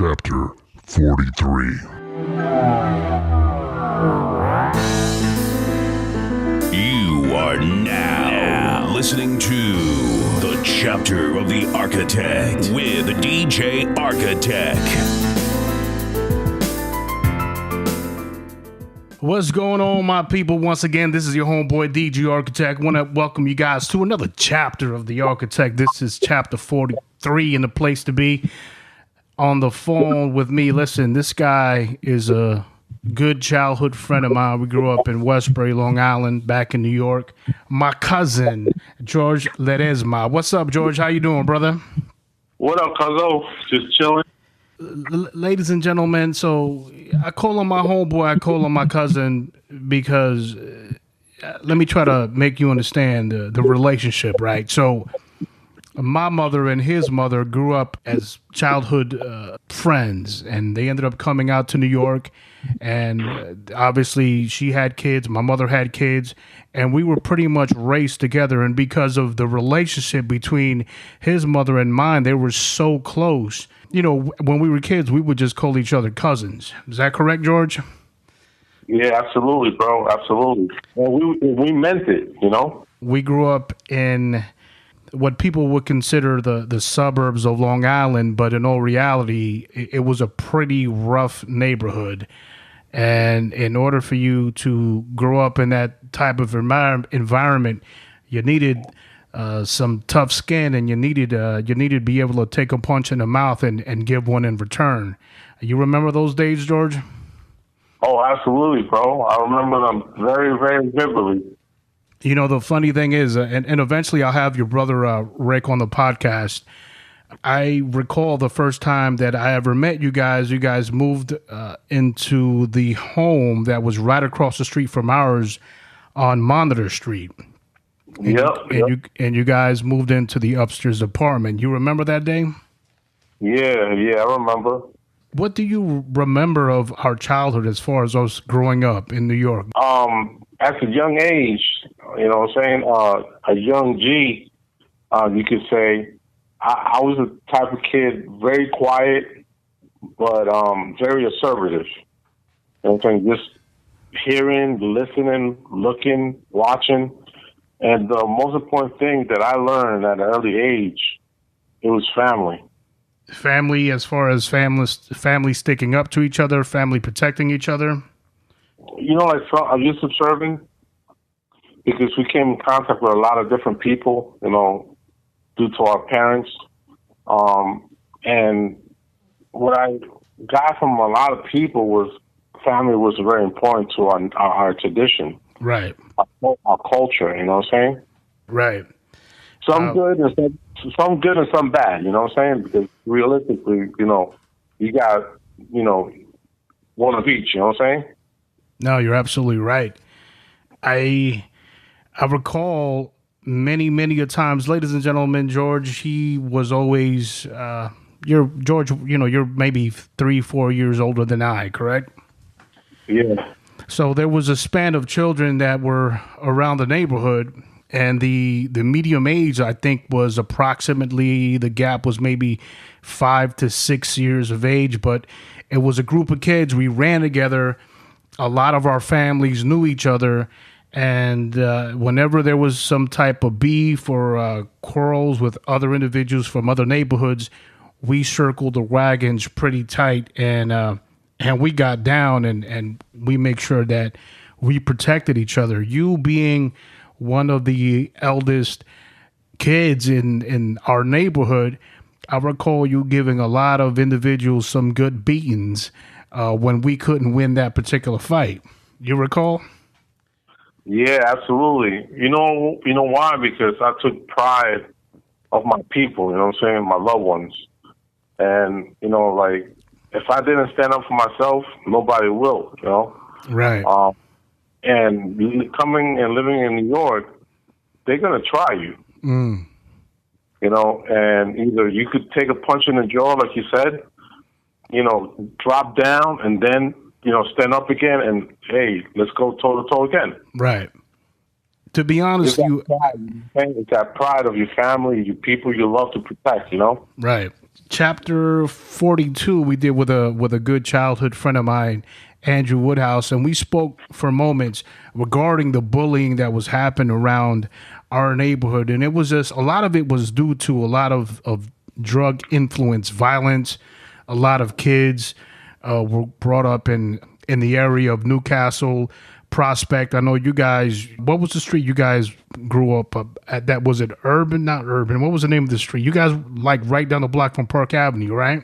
Chapter 43. You are now listening to the Chapter of the Architect with DJ Architect. What's going on, my people? Once again, this is your homeboy DJ Architect. Want to welcome you guys to another chapter of the Architect. This is chapter 43 in the place to be. On the phone with me, listen, this guy is a good childhood friend of mine. We grew up in Westbury, Long Island, back in New York. My cousin, George Ledesma. What's up, George? How you doing, brother? What up, cuzzo? Just chilling. Ladies and gentlemen, so I call him my homeboy, I call him my cousin because let me try to make you understand the relationship, right? So my mother and his mother grew up as childhood friends, and they ended up coming out to New York, and obviously she had kids, my mother had kids, and we were pretty much raised together. And because of the relationship between his mother and mine, they were so close. You know, when we were kids, we would just call each other cousins. Is that correct, George? Yeah, absolutely, bro. Absolutely. Well, we meant it, you know? We grew up in what people would consider the suburbs of Long Island, but in all reality, it was a pretty rough neighborhood. And in order for you to grow up in that type of environment, you needed some tough skin, and you needed to be able to take a punch in the mouth and give one in return. You remember those days, George? Oh, absolutely, bro. I remember them very, very vividly. You know, the funny thing is, and eventually I'll have your brother Rick on the podcast. I recall the first time that I ever met you guys. You guys moved into the home that was right across the street from ours on Monitor Street. And you guys moved into the upstairs apartment. You remember that day? Yeah, I remember. What do you remember of our childhood as far as us growing up in New York? At a young age, you know what I'm saying, a young G, you could say, I was the type of kid, very quiet, but very assertive. You know what I'm saying? Just hearing, listening, looking, watching. And the most important thing that I learned at an early age, it was family. Family, as far as family sticking up to each other, family protecting each other? You know, I'm just observing, because we came in contact with a lot of different people, you know, due to our parents. And what I got from a lot of people was family was very important to our tradition. Right. Our culture, you know what I'm saying? Right. Some good and some bad, you know what I'm saying? Because realistically, you know, you got, you know, one of each, you know what I'm saying? No, you're absolutely right. I recall many a times, ladies and gentlemen, George, he was always George, you know, you're maybe 3-4 years older than I, correct? Yeah. So there was a span of children that were around the neighborhood, and the medium age, I think, was approximately, the gap was maybe 5 to 6 years of age, but it was a group of kids. We ran together. A lot of our families knew each other, and whenever there was some type of beef or quarrels with other individuals from other neighborhoods, we circled the wagons pretty tight, and we got down, and we make sure that we protected each other. You being one of the eldest kids in our neighborhood, I recall you giving a lot of individuals some good beatings when we couldn't win that particular fight. You recall? Yeah, absolutely. You know why? Because I took pride of my people, you know what I'm saying, my loved ones. And, you know, like, if I didn't stand up for myself, nobody will, you know? Right. And coming and living in New York, they're going to try you. Mm. You know, and either you could take a punch in the jaw, like you said, you know, drop down, and then, you know, stand up again, and, hey, let's go toe-to-toe again. Right. To be honest, it's that pride of your family, your people you love to protect, you know? Right. chapter 42 we did with a good childhood friend of mine, Andrew Woodhouse, and we spoke for moments regarding the bullying that was happening around our neighborhood. And it was just a lot of it was due to a lot of drug influence violence. A lot of kids were brought up in the area of Newcastle, Prospect. I know you guys, what was the street you guys grew up at? That was it Urban, not Urban. What was the name of the street? You guys like right down the block from Park Avenue, right?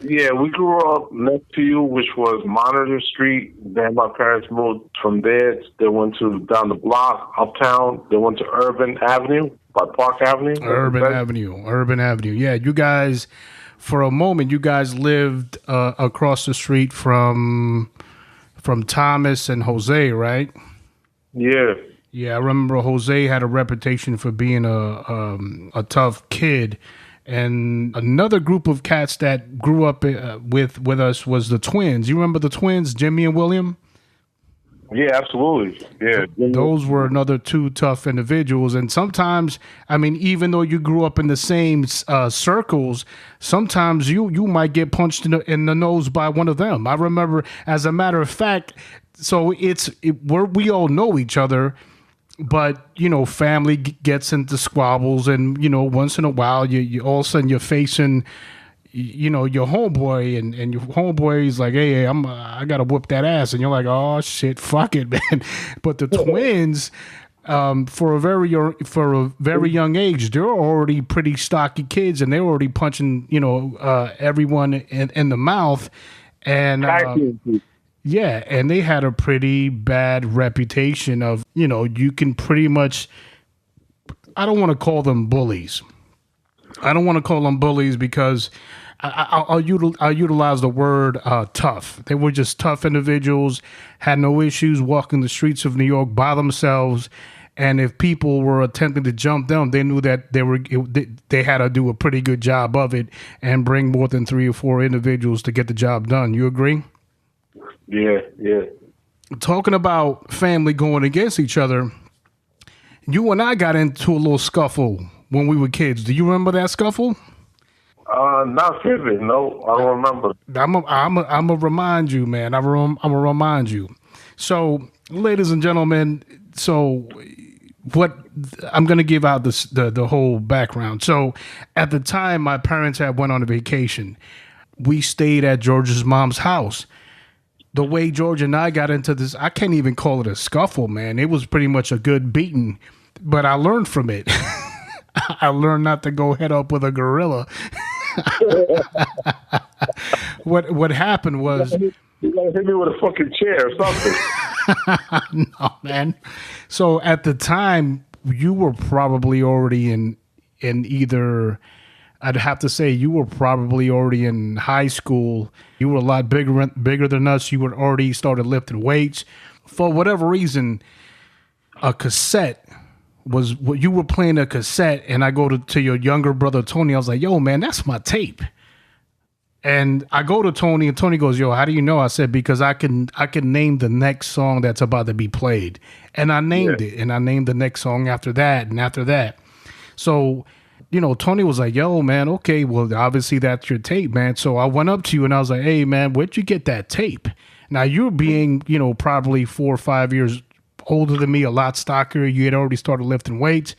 Yeah, we grew up next to you, which was Monitor Street. Then my parents moved from there. They went to down the block, uptown. They went to Urban Avenue by Park Avenue. Urban Avenue. Yeah, you guys, for a moment, you guys lived across the street from Thomas and Jose, right? Yeah. Yeah, I remember Jose had a reputation for being a tough kid. And another group of cats that grew up with us was the twins. You remember the twins, Jimmy and William? Yeah, absolutely. Yeah. Those were another two tough individuals. And sometimes, I mean, even though you grew up in the same circles, sometimes you might get punched in the nose by one of them. I remember, as a matter of fact, so we all know each other. But, you know, family gets into squabbles, and, you know, once in a while, you all of a sudden you're facing, you know, your homeboy, and your homeboy's like, hey, I got to whoop that ass. And you're like, oh, shit, fuck it, man. But the twins, for a very young age, they're already pretty stocky kids, and they're already punching, you know, everyone in the mouth. And yeah, and they had a pretty bad reputation of, you know, you can pretty much, I don't want to call them bullies. Because I'll utilize the word tough. They were just tough individuals, had no issues walking the streets of New York by themselves. And if people were attempting to jump them, they knew that they had to do a pretty good job of it and bring more than 3 or 4 individuals to get the job done. You agree? Yeah. Talking about family going against each other, you and I got into a little scuffle when we were kids. Do you remember that scuffle? Not vivid. No, I don't remember. I'm gonna remind you, man. I'm gonna remind you. So, ladies and gentlemen, what I'm gonna give out the whole background. So, at the time, my parents had went on a vacation. We stayed at George's mom's house. The way George and I got into this, I can't even call it a scuffle, man. It was pretty much a good beating, but I learned from it. I learned not to go head up with a gorilla. What happened was, you gotta hit me with a fucking chair or something. No, man. So at the time, you were probably already in either. I'd have to say you were probably already in high school. You were a lot bigger than us. You were already started lifting weights. For whatever reason, a cassette was what you were playing a cassette, and I go to your younger brother Tony. I was like, "Yo, man, that's my tape." And I go to Tony, and Tony goes, "Yo, how do you know?" I said, "Because I can name the next song that's about to be played." And I named it, and I named the next song after that, and after that. So, you know, Tony was like, "Yo, man, okay, well, obviously that's your tape, man." So I went up to you and I was like, "Hey, man, where'd you get that tape?" Now, you're being, you know, probably 4 or 5 years older than me, a lot stockier. You had already started lifting weights.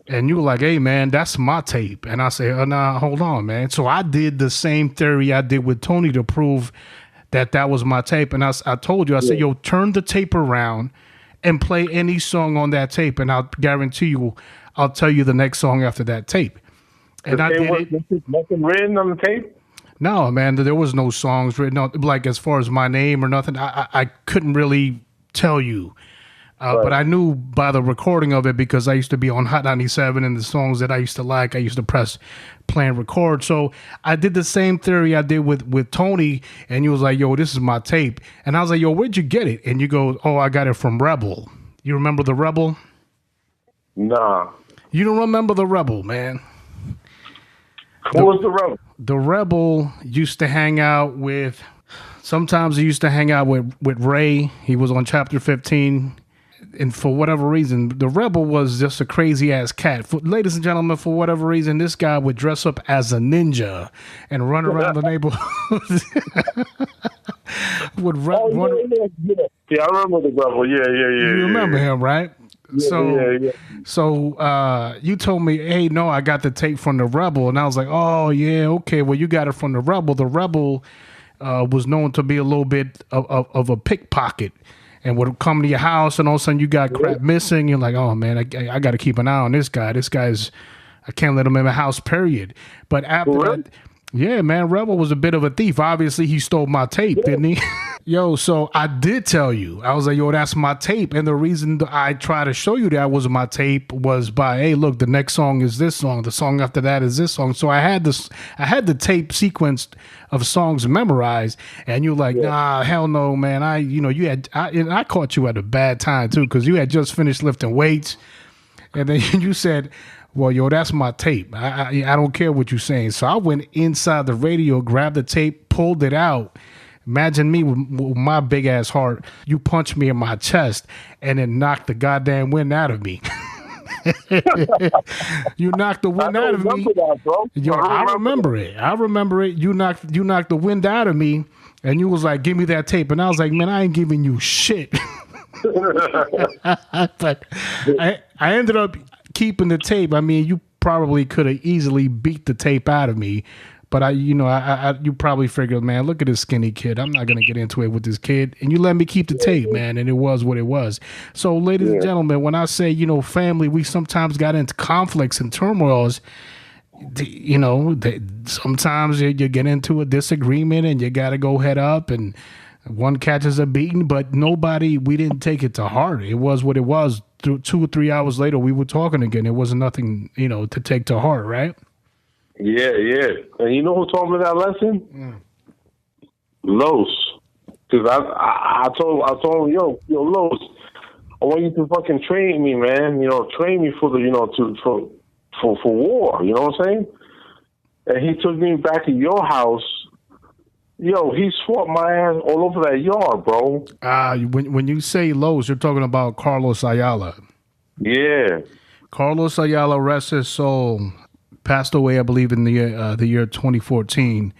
And you were like, "Hey, man, that's my tape." And I said, "Oh, nah, hold on, man." So I did the same theory I did with Tony to prove that was my tape. And I told you, I said, "Yo, turn the tape around and play any song on that tape, and I'll guarantee you, I'll tell you the next song after that tape." And I did it. Nothing written on the tape? No, man, there was no songs written on, like as far as my name or nothing. I couldn't really tell you. Right. But I knew by the recording of it, because I used to be on Hot 97, and the songs that I used to like, I used to press play and record. So I did the same theory I did with Tony, and he was like, "Yo, this is my tape." And I was like, "Yo, where'd you get it?" And you go, "Oh, I got it from Rebel." You remember the Rebel? Nah. You don't remember the Rebel, man? Who was the Rebel? The Rebel used to hang out with, sometimes he used to hang out with Ray. He was on Chapter 15. and for whatever reason, the rebel was just a crazy ass cat. Ladies and gentlemen, for whatever reason, this guy would dress up as a ninja and run around the neighborhood. Yeah, I remember the rebel. Yeah. You remember him, right? So you told me, hey, no, I got the tape from the rebel, and I was like, oh yeah, okay, well you got it from the rebel. The rebel was known to be a little bit of a pickpocket, and would come to your house, and all of a sudden you got crap missing. You're like, oh man, I got to keep an eye on this guy. This guy's, I can't let him in my house, period. But after that, yeah, man, Rebel was a bit of a thief. Obviously, he stole my tape, didn't he? Yo, so I did tell you. I was like, yo, that's my tape. And the reason I try to show you that was my tape was by, hey, look, the next song is this song. The song after that is this song. So I had the tape sequence of songs memorized. And you're like, nah, hell no, man. I caught you at a bad time too, because you had just finished lifting weights. And then you said, well, yo, that's my tape. I don't care what you're saying. So I went inside the radio, grabbed the tape, pulled it out. Imagine me with my big ass heart. You punched me in my chest and then knocked the goddamn wind out of me. You knocked the wind out of me. That, bro. Yo, I remember it. You knocked the wind out of me, and you was like, "Give me that tape." And I was like, "Man, I ain't giving you shit." But I ended up keeping the tape. I mean, you probably could have easily beat the tape out of me. But you probably figured, man, look at this skinny kid. I'm not going to get into it with this kid. And you let me keep the tape, man. And it was what it was. So, ladies and gentlemen, when I say, family, we sometimes got into conflicts and turmoils. Sometimes you get into a disagreement and you got to go head up and one catches a beating. But we didn't take it to heart. It was what it was. 2 or 3 hours later, we were talking again. It wasn't nothing, to take to heart, right? Yeah. And you know who taught me that lesson? Los. Because I told him, yo, Los, I want you to fucking train me, man. Train me for the, for war. You know what I'm saying? And he took me back to your house. Yo, he swat my ass all over that yard, bro. When you say Los, you're talking about Carlos Ayala. Yeah. Carlos Ayala, rest his soul, passed away, I believe, in the year 2014.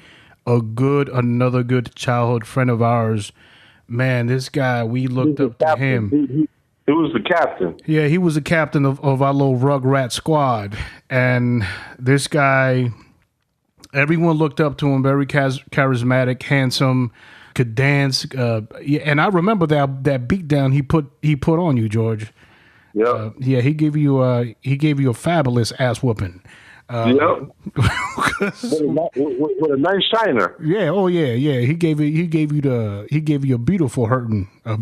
Another good childhood friend of ours. Man, this guy, we looked up to him. He was the captain. Yeah, he was the captain of our little Rugrat squad. And this guy, everyone looked up to him, very charismatic, handsome, could dance. And I remember that beatdown he put on you, George. Yeah. He gave you a fabulous ass whooping. With a nice shiner. Yeah. Oh yeah. Yeah. He gave you a beautiful hurting. Yeah.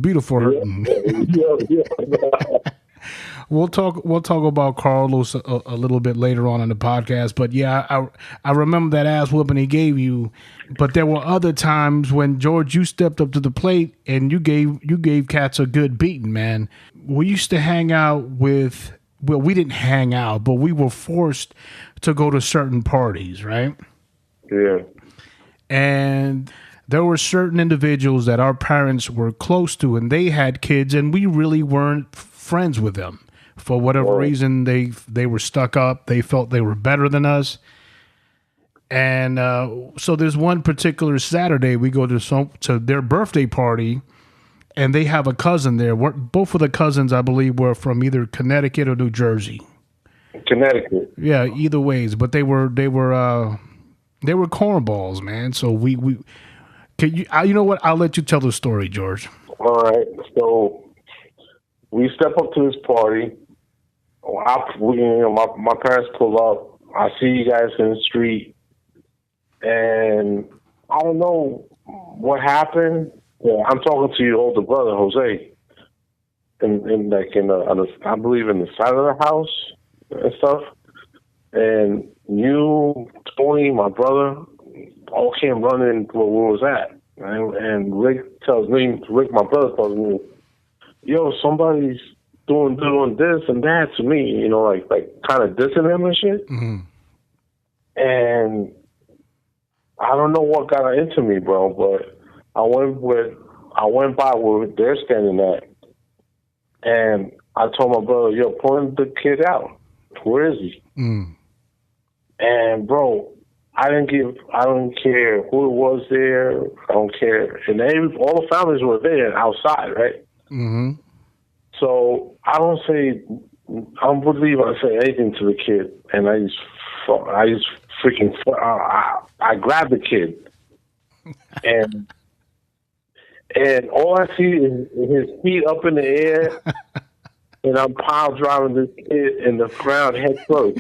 We'll talk about Carlos a little bit later on in the podcast. But yeah, I remember that ass whooping he gave you. But there were other times when, George, you stepped up to the plate and you gave cats a good beating, man. We used to hang out with. Well, we didn't hang out, but we were forced to go to certain parties, right? Yeah. And there were certain individuals that our parents were close to, and they had kids, and we really weren't friends with them. For whatever reason, they were stuck up. They felt they were better than us. And so there's one particular Saturday we go to their birthday party, and they have a cousin there. Both of the cousins, I believe, were from either Connecticut or New Jersey. Connecticut. Yeah, either ways. But they were cornballs, man. So we can you know what? I'll let you tell the story, George. All right. So we step up to this party. My parents pull up. I see you guys in the street, and I don't know what happened. Yeah, I'm talking to your older brother, Jose, I believe in the side of the house and stuff. And you, Tony, my brother, all came running where we was at. And Rick, my brother, tells me, yo, somebody's doing this and that to me, like kind of dissing him and shit. Mm-hmm. And I don't know what got into me, bro, but I went by where they're standing at, And I told my brother, yo, point the kid out. Where is he? And bro, I don't care who it was there. I don't care. And all the families were there outside, right? Mm-hmm. So I don't believe I say anything to the kid. And I grabbed the kid. And all I see is his feet up in the air, and I'm pile driving this kid in the ground head first.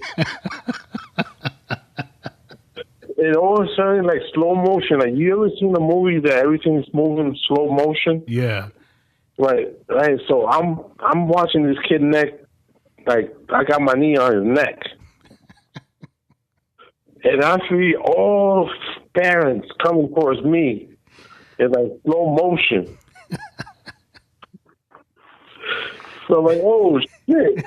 And all of a sudden, like slow motion. Like, you ever seen a movie that everything's moving slow motion? Yeah. Right. So I'm watching this kid neck, like I got my knee on his neck, and I see all parents coming towards me in like slow motion. So I'm like, oh shit!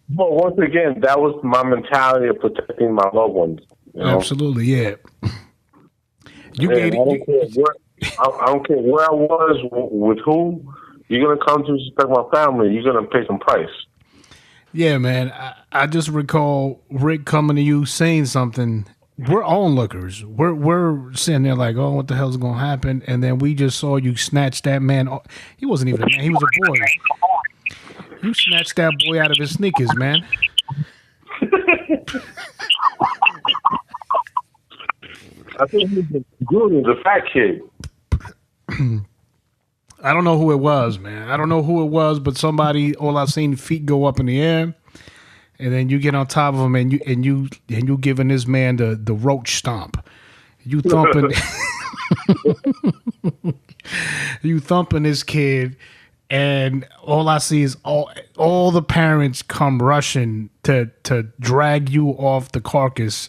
But once again, that was my mentality of protecting my loved ones. You know? Absolutely, yeah. I don't care where I was with who. You're gonna come to respect my family. You're gonna pay some price. Yeah, man. I just recall Rick coming to you saying something. We're onlookers. We're sitting there like, oh, what the hell's gonna happen? And then we just saw you snatch that man. He wasn't even a man. He was a boy. You snatched that boy out of his sneakers, man. I think he's good. He's a fat kid. I don't know who it was, man. I don't know who it was, but somebody. All I seen feet go up in the air, and then you get on top of him, and you giving this man the roach stomp. You thumping, you thumping this kid, and all I see is all the parents come rushing to drag you off the carcass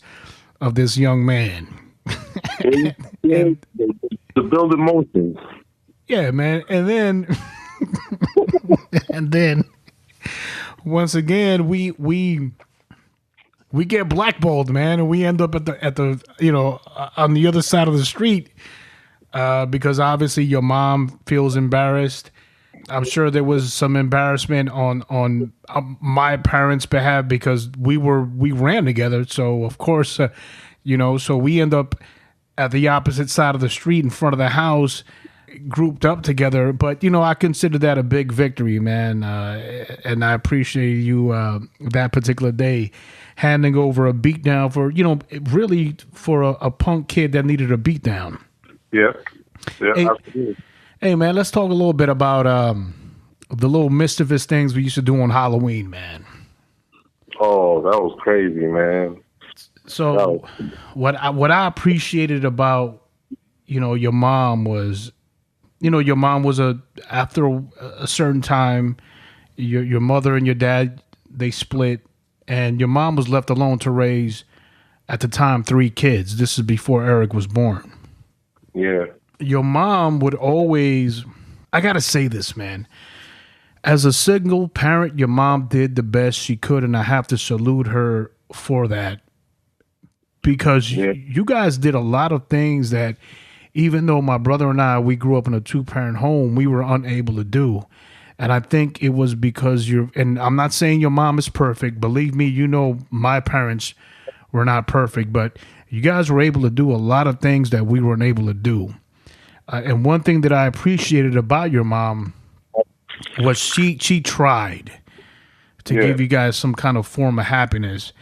of this young man. To build emotions. Yeah, man. And then once again we get blackballed, man, and we end up at the on the other side of the street because obviously your mom feels embarrassed. I'm sure there was some embarrassment on my parents' behalf because we ran together. So of course, so we end up at the opposite side of the street in front of the house, grouped up together. But I consider that a big victory, man, and I appreciate you that particular day handing over a beatdown for really for a punk kid that needed a beatdown. Yeah, absolutely. Hey, man, let's talk a little bit about the little mischievous things we used to do on Halloween, man. Oh, that was crazy, man. So what I appreciated about your mom was after a certain time your mother and your dad, they split, and your mom was left alone to raise, at the time, 3 kids. This is before Eric was born. Yeah. Your mom would always, I gotta say this, man, as a single parent, your mom did the best she could, and I have to salute her for that, because you guys did a lot of things that, even though my brother and I, we grew up in a 2-parent home, we were unable to do. And I think it was because and I'm not saying your mom is perfect. Believe me, my parents were not perfect, but you guys were able to do a lot of things that we weren't able to do. And one thing that I appreciated about your mom was she tried to give you guys some kind of form of happiness.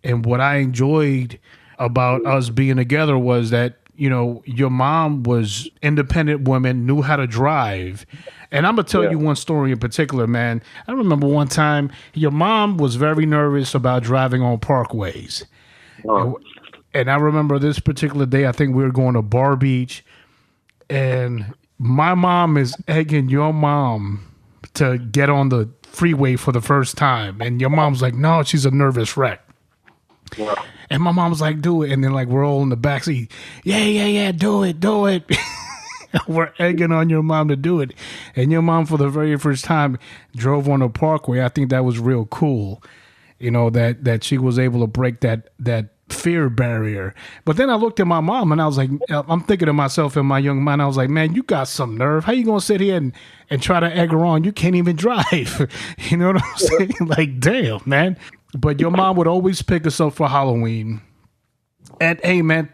And what I enjoyed about us being together was that, your mom was independent woman, knew how to drive. And I'm going to tell you one story in particular, man. I remember one time your mom was very nervous about driving on parkways. Oh. And I remember this particular day, I think we were going to Bar Beach, and my mom is egging your mom to get on the freeway for the first time. And your mom's like, no, she's a nervous wreck. Yeah. And my mom was like, do it. And then we're all in the backseat. Yeah, do it. We're egging on your mom to do it. And your mom, for the very first time, drove on a parkway. I think that was real cool. That she was able to break that fear barrier. But then I looked at my mom and I was like, I'm thinking to myself in my young mind, I was like, man, you got some nerve. How you going to sit here and try to egg her on? You can't even drive. You know what I'm saying? Like, damn, man. But your mom would always pick us up for Halloween. And hey, man,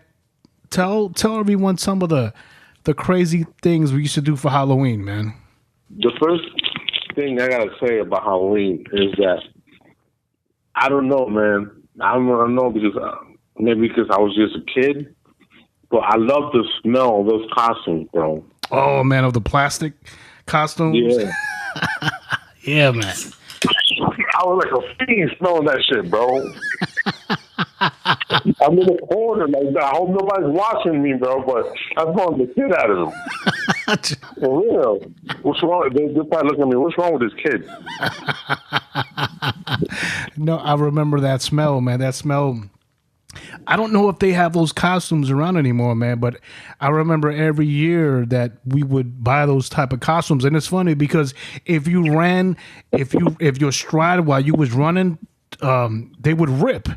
tell everyone some of the crazy things we used to do for Halloween, man. The first thing I gotta say about Halloween is that I don't know, man. I don't know because maybe because I was just a kid, but I love the smell of those costumes, bro. Oh man, of the plastic costumes. Yeah, yeah, man. I was like a fiend smelling that shit, bro. I'm in the corner, like I hope nobody's watching me, bro. But I'm smelling the shit out of them. For real. What's wrong? They're probably looking at me. What's wrong with this kid? No, I remember that smell, man. That smell. I don't know if they have those costumes around anymore, man, but I remember every year that we would buy those type of costumes. And it's funny because if your stride while you was running, they would rip.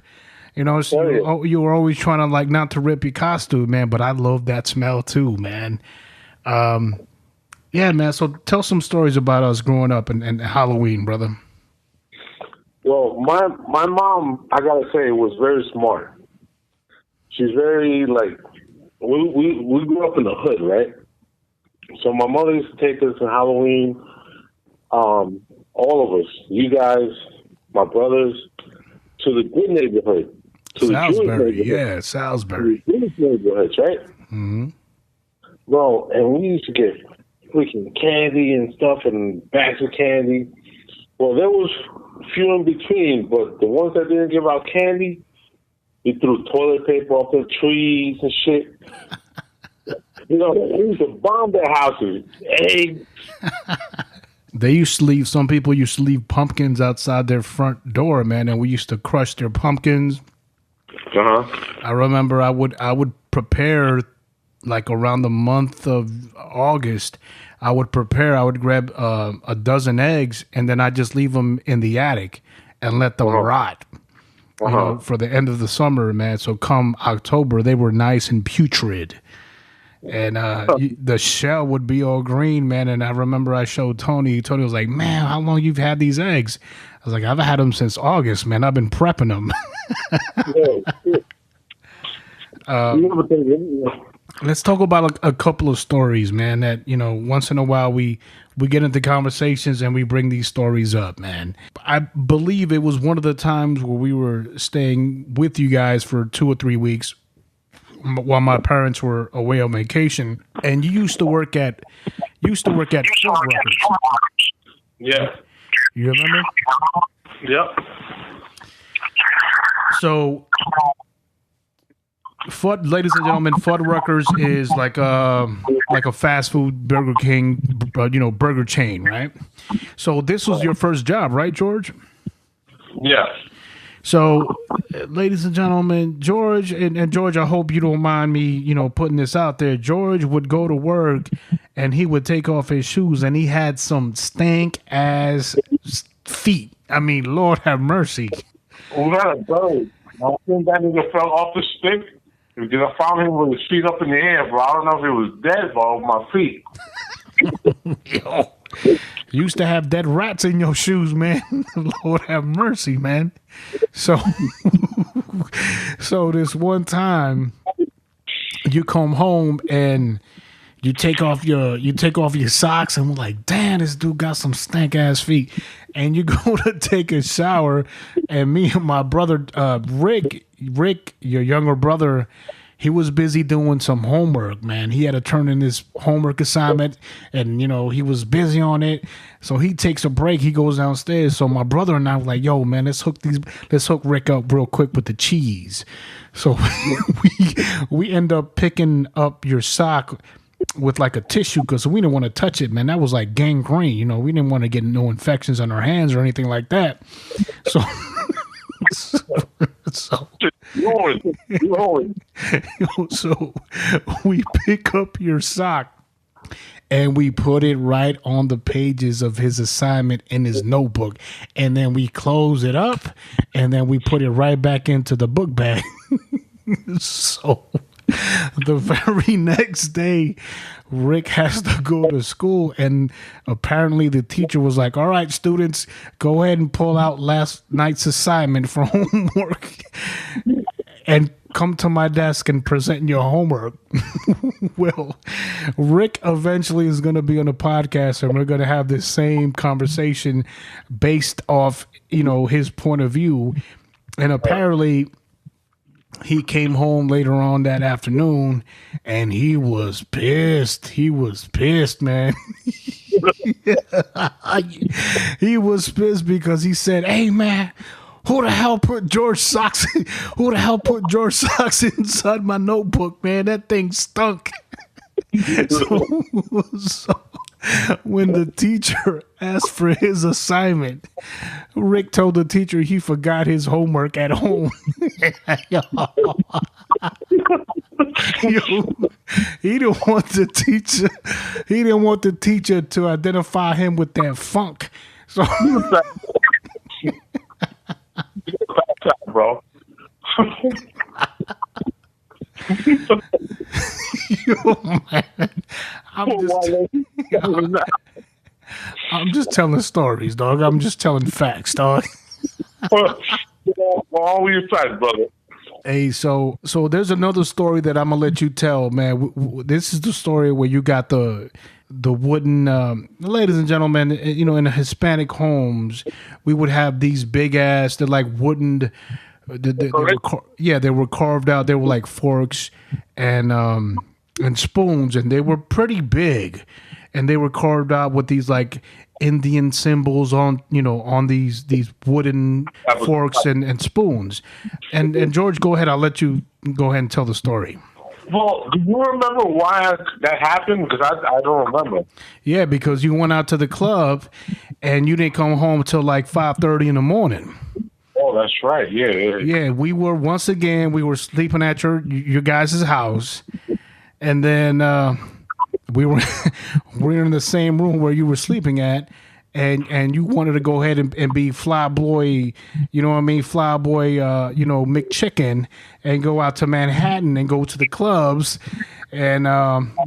You know, so you were always trying to like not to rip your costume, man. But I love that smell too, man. Yeah, man. So tell some stories about us growing up and Halloween, brother. Well, my mom, I gotta say, was very smart. She's very like we grew up in the hood, right? So my mother used to take us to Halloween. All of us, you guys, my brothers, to the good neighborhood, to Salisbury, the Jewish neighborhood. yeah, Salisbury. To the Jewish neighborhoods, right? Mm-hmm. Bro, and we used to get freaking candy and stuff and bags of candy. Well, there was few in between, but the ones that didn't give out candy, we threw toilet paper off the trees and shit. You know, we used to bomb their houses. Eggs. They used to leave, some people used to leave pumpkins outside their front door, man, and we used to crush their pumpkins. I remember I would prepare, like around the month of August, I would grab a dozen eggs, and then I just leave them in the attic and let them rot. You know, for the end of the summer, man. So come October, they were nice and putrid. And the shell would be all green, man. And I remember I showed Tony. Tony was like, man, how long you've had these eggs? I was like, I've had them since August, man. I've been prepping them. Let's talk about a couple of stories, man, that, you know, once in a while we get into conversations and we bring these stories up, man. I believe it was one of the times where we were staying with you guys for 2 or 3 weeks while my parents were away on vacation, and you used to work at Ford Records. Yeah. You remember? Yep. So, ladies and gentlemen, Ford Records is like a fast food Burger King, burger chain, right? So this was your first job, right, George? Yeah. So, ladies and gentlemen, George, and George, I hope you don't mind me, putting this out there. George would go to work and he would take off his shoes and he had some stank ass feet. I mean, Lord have mercy. Well, bro, I think that nigga fell off the stick because I found him with his feet up in the air, bro. I don't know if he was dead, bro, my feet. Yo, you used to have dead rats in your shoes, man. Lord have mercy, man. So this one time you come home and you take off your socks and we're like, damn, this dude got some stank ass feet. And you go to take a shower, and me and my brother Rick, your younger brother, he was busy doing some homework, man. He had to turn in his homework assignment, and he was busy on it. So he takes a break. He goes downstairs. So my brother and I were like, "Yo, man, let's hook Rick up real quick with the cheese." So we end up picking up your sock with like a tissue because we didn't want to touch it, man. That was like gangrene. We didn't want to get no infections on our hands or anything like that. So. So we pick up your sock and we put it right on the pages of his assignment in his notebook, and then we close it up and then we put it right back into the book bag. So the very next day, Rick has to go to school, and apparently the teacher was like, all right, students, go ahead and pull out last night's assignment for homework and come to my desk and present your homework. Well, Rick eventually is going to be on a podcast, and we're going to have this same conversation based off, his point of view. And apparently he came home later on that afternoon, and he was pissed. He was pissed, man. He was pissed because he said, hey, man, who the hell put George Socks inside my notebook, man? That thing stunk. So when the teacher asked for his assignment, Rick told the teacher he forgot his homework at home. He didn't want the teacher to identify him with that funk. So bro. Man, I'm just telling stories, dog. I'm just telling facts, dog. All your facts, brother. Hey, so there's another story that I'm gonna let you tell, man. This is the story where you got the wooden, ladies and gentlemen. In the Hispanic homes, we would have these big ass. They're like wooden. They were carved out. They were like forks and spoons, and they were pretty big, and they were carved out with these like Indian symbols on these wooden forks and spoons. And George, go ahead. I'll let you go ahead and tell the story. Well, do you remember why that happened? Because I don't remember. Yeah, because you went out to the club and you didn't come home until like 5:30 in the morning. Oh, that's right. Yeah. Yeah, we were sleeping at your guys' house, and then we were in the same room where you were sleeping at, and you wanted to go ahead and be fly boy, fly boy, McChicken, and go out to Manhattan and go to the clubs, and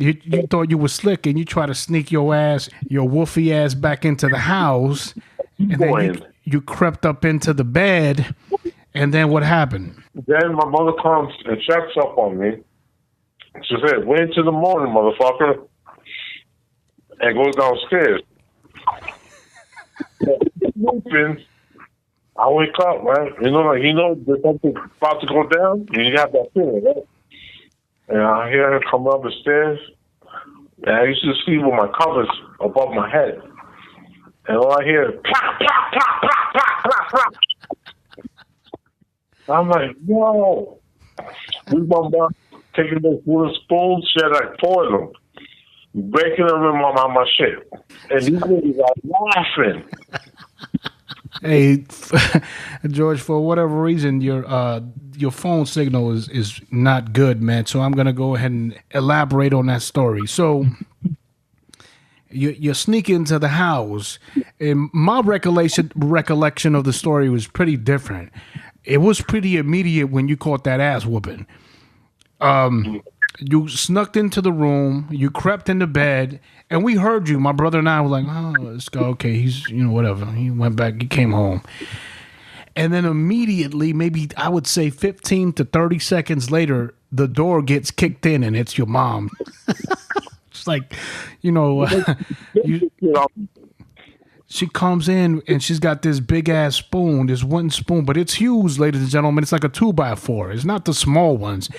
you thought you were slick, and you try to sneak your woofy ass back into the house, and then you crept up into the bed, and then what happened? Then my mother comes and checks up on me. She said, wait till the morning, motherfucker, and goes downstairs. I wake up, right? There's something about to go down, and you have that feeling, right? And I hear her come up the stairs, and I used to sleep with my covers above my head. And all I hear is plop, plop, plop, plop, plop, plop, plop. I'm like, whoa. We mom taking those wooden spoons, she had like 4 of them, breaking them in my shit. And these niggas are laughing. Hey, George, for whatever reason, your phone signal is not good, man. So I'm gonna go ahead and elaborate on that story. So you sneak into the house, and my recollection of the story was pretty different. It was pretty immediate when you caught that ass whooping. You snuck into the room, you crept into bed, and we heard you. My brother and I were like, oh, let's go. Okay, he's, whatever. He went back, he came home. And then immediately, maybe I would say 15 to 30 seconds later, the door gets kicked in and it's your mom. It's like, she comes in and she's got this big ass spoon, this wooden spoon, but it's huge, ladies and gentlemen. It's like a 2x4. It's not the small ones.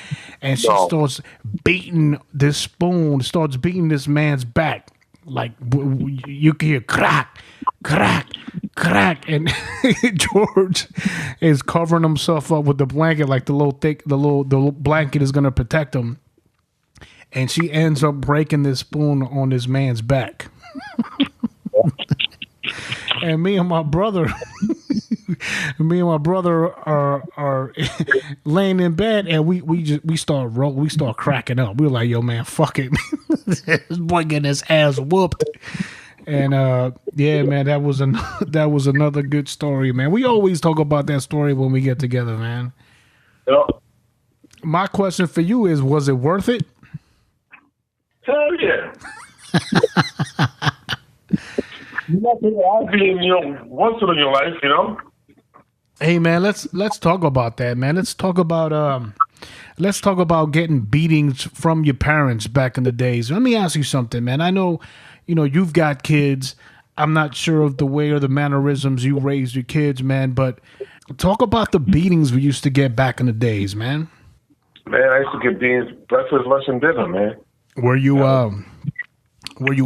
And she starts beating this spoon, starts beating this man's back. Like you can hear crack, crack, crack. And George is covering himself up with the blanket, like the little blanket is going to protect him. And she ends up breaking this spoon on this man's back. And me and my brother are laying in bed, and we start cracking up. We were like, "Yo, man, fuck it, this boy getting his ass whooped." And yeah, man, that was another good story, man. We always talk about that story when we get together, man. Yep. my question for you is, was it worth it? Hell yeah. You're not going to be in, once in your life, Hey man, let's talk about that, man. Let's talk about getting beatings from your parents back in the days. Let me ask you something, man. I know, you've got kids. I'm not sure of the way or the mannerisms you raised your kids, man, but talk about the beatings we used to get back in the days, man. Man, I used to get beatings breakfast, lunch, and dinner, man. Were you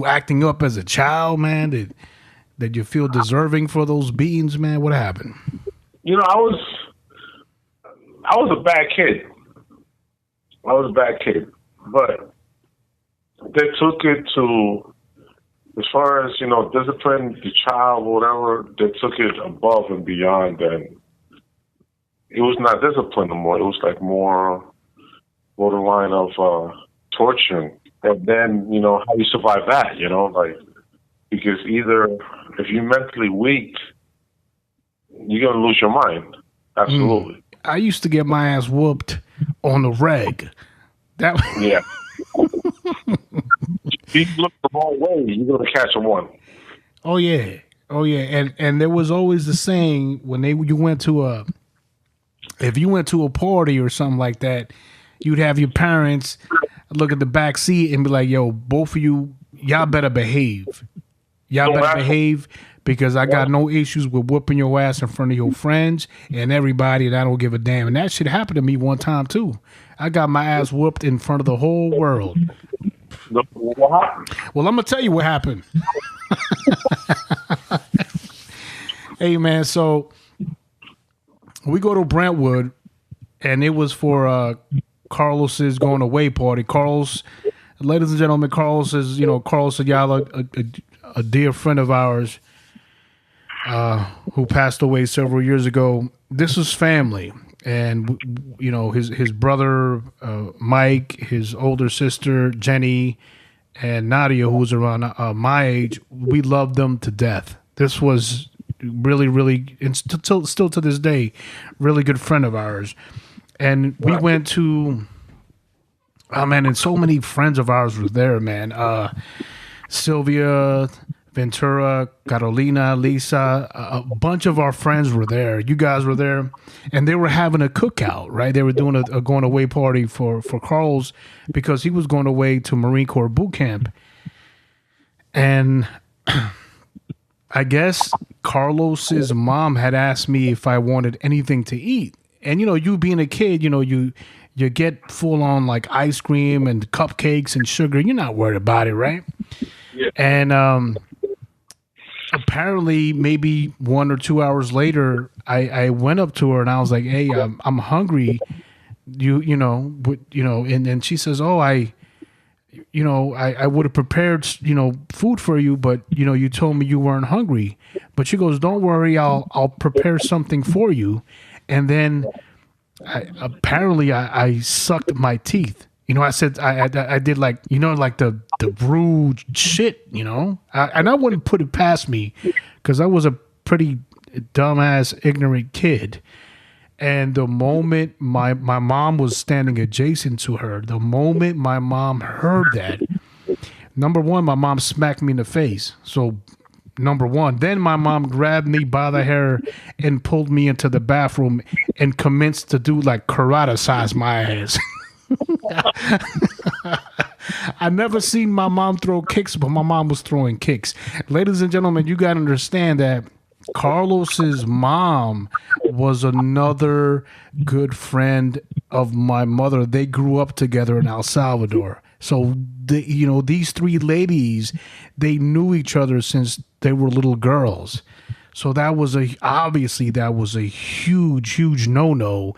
acting up as a child, man? Did you feel deserving for those beatings, man? What happened? I was a bad kid. But they took it to, as far as, discipline the child, whatever, they took it above and beyond. And it was not discipline anymore. It was like more borderline of torturing. And then, how you survive that, because either if you're mentally weak, you're going to lose your mind. Absolutely. I used to get my ass whooped on the reg. Yeah. If you look the wrong way, you're going to catch a one. Oh, yeah. And there was always the saying when if you went to a party or something like that, you'd have your parents look at the back seat and be like, yo, both of y'all better behave. Because I got no issues with whooping your ass in front of your friends and everybody, and I don't give a damn. And that shit happened to me one time, too. I got my ass whooped in front of the whole world. What happened? Well, I'm going to tell you what happened. Hey, man, so we go to Brentwood, and it was for Carlos's going away party. Ladies and gentlemen, Carlos Ayala, a dear friend of ours who passed away several years ago. This was family. And, his brother, Mike, his older sister, Jenny, and Nadia, who was around my age, we loved them to death. This was really, really, and still to this day, really good friend of ours. And we went to, and so many friends of ours were there, man. Sylvia, Ventura, Carolina, Lisa, a bunch of our friends were there. You guys were there, and they were having a cookout, right? They were doing a going away party for Carlos because he was going away to Marine Corps boot camp. And I guess Carlos's mom had asked me if I wanted anything to eat. And, you being a kid, you get full on like ice cream and cupcakes and sugar. You're not worried about it, right? Yeah. And apparently maybe 1 or 2 hours later, I went up to her and I was like, hey, I'm hungry. And she says, oh, I would have prepared, food for you, but, you told me you weren't hungry. But she goes, don't worry, I'll prepare something for you. And then I sucked my teeth. I said I did like the rude shit, and I wouldn't put it past me because I was a pretty dumbass, ignorant kid. And the moment my mom was standing adjacent to her, the moment my mom heard that, number one, my mom smacked me in the face. So number one, then my mom grabbed me by the hair and pulled me into the bathroom and commenced to do like karate-size my ass. I never seen my mom throw kicks, but my mom was throwing kicks. Ladies and gentlemen, you got to understand that Carlos's mom was another good friend of my mother. They grew up together in El Salvador. So, these three ladies, they knew each other since they were little girls. So obviously that was a huge, huge no-no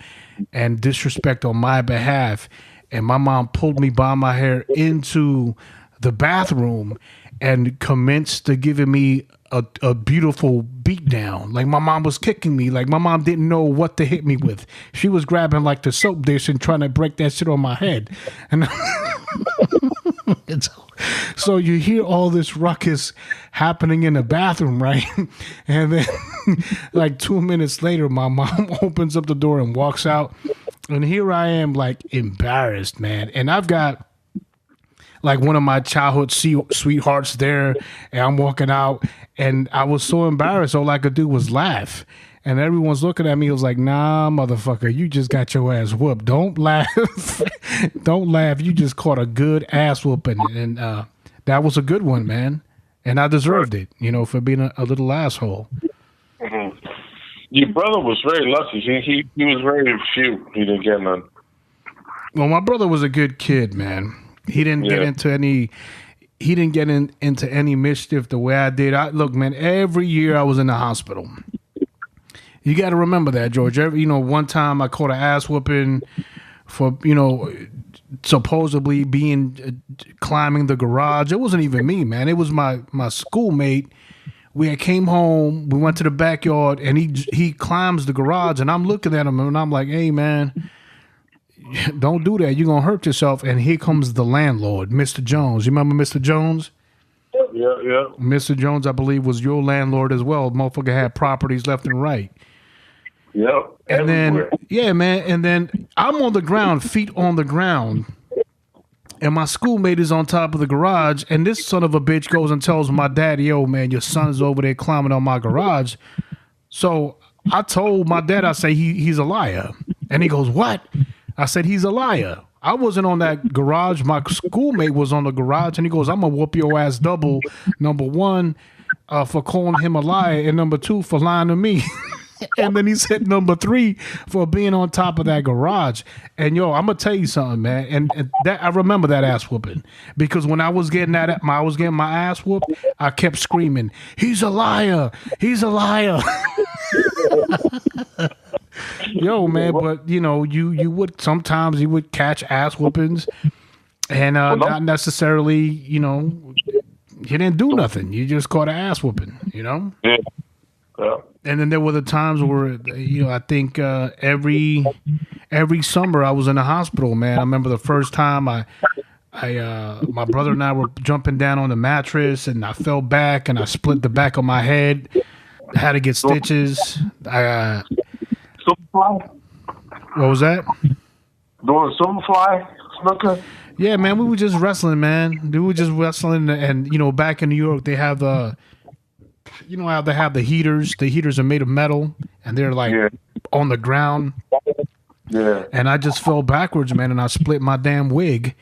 and disrespect on my behalf. And my mom pulled me by my hair into the bathroom and commenced to giving me a beautiful beat down. Like my mom was kicking me. Like my mom didn't know what to hit me with. She was grabbing like the soap dish and trying to break that shit on my head. And so you hear all this ruckus happening in the bathroom, right? And then like 2 minutes later, my mom opens up the door and walks out. And here I am, like, embarrassed, man. And I've got like one of my childhood sweethearts there, and I'm walking out, and I was so embarrassed. All I could do was laugh. And everyone's looking at me. It was like, nah, motherfucker, you just got your ass whooped. Don't laugh. Don't laugh. You just caught a good ass whooping. And that was a good one, man. And I deserved it, for being a little asshole. Mm-hmm. Your brother was very lucky. He was very few. He didn't get none. Well, my brother was a good kid, man. He didn't get into any. He didn't get into any mischief the way I did. Look, man. Every year I was in the hospital. You got to remember that, George. One time I caught an ass whooping for supposedly climbing the garage. It wasn't even me, man. It was my schoolmate. We came home. We went to the backyard, and he climbs the garage, and I'm looking at him, and I'm like, "Hey, man, don't do that. You're gonna hurt yourself." And here comes the landlord, Mr. Jones. You remember Mr. Jones? Yeah. Mr. Jones, I believe, was your landlord as well. Motherfucker had properties left and right. Yep. And everywhere. then, yeah, man. And then I'm on the ground, feet on the ground, and my schoolmate is on top of the garage. And this son of a bitch goes and tells my dad, "Yo, man, your son's over there climbing on my garage." So I told my dad, I say he's a liar, and he goes, "What?" I said, "He's a liar. I wasn't on that garage. My schoolmate was on the garage." And he goes, "I'm gonna whoop your ass double. Number one, for calling him a liar, and number two, for lying to me." And then he said number three, for being on top of that garage. And I'm gonna tell you something, man. And that I remember that ass whooping, because when I was getting my ass whooped, I kept screaming, "He's a liar! He's a liar!" Man, but you would sometimes catch ass whoopings, and not necessarily, you didn't do nothing. You just caught an ass whooping, Yeah. And then there were the times where, I think every summer I was in the hospital, man. I remember the first time my brother and I were jumping down on the mattress, and I fell back and I split the back of my head. I had to get stitches. Superfly? What was that? Doing Superfly? Snooker? Yeah, man, we were just wrestling, man. We were just wrestling, and back in New York, they have how they have the heaters. The heaters are made of metal, and they're like on the ground. Yeah. And I just fell backwards, man, and I split my damn wig.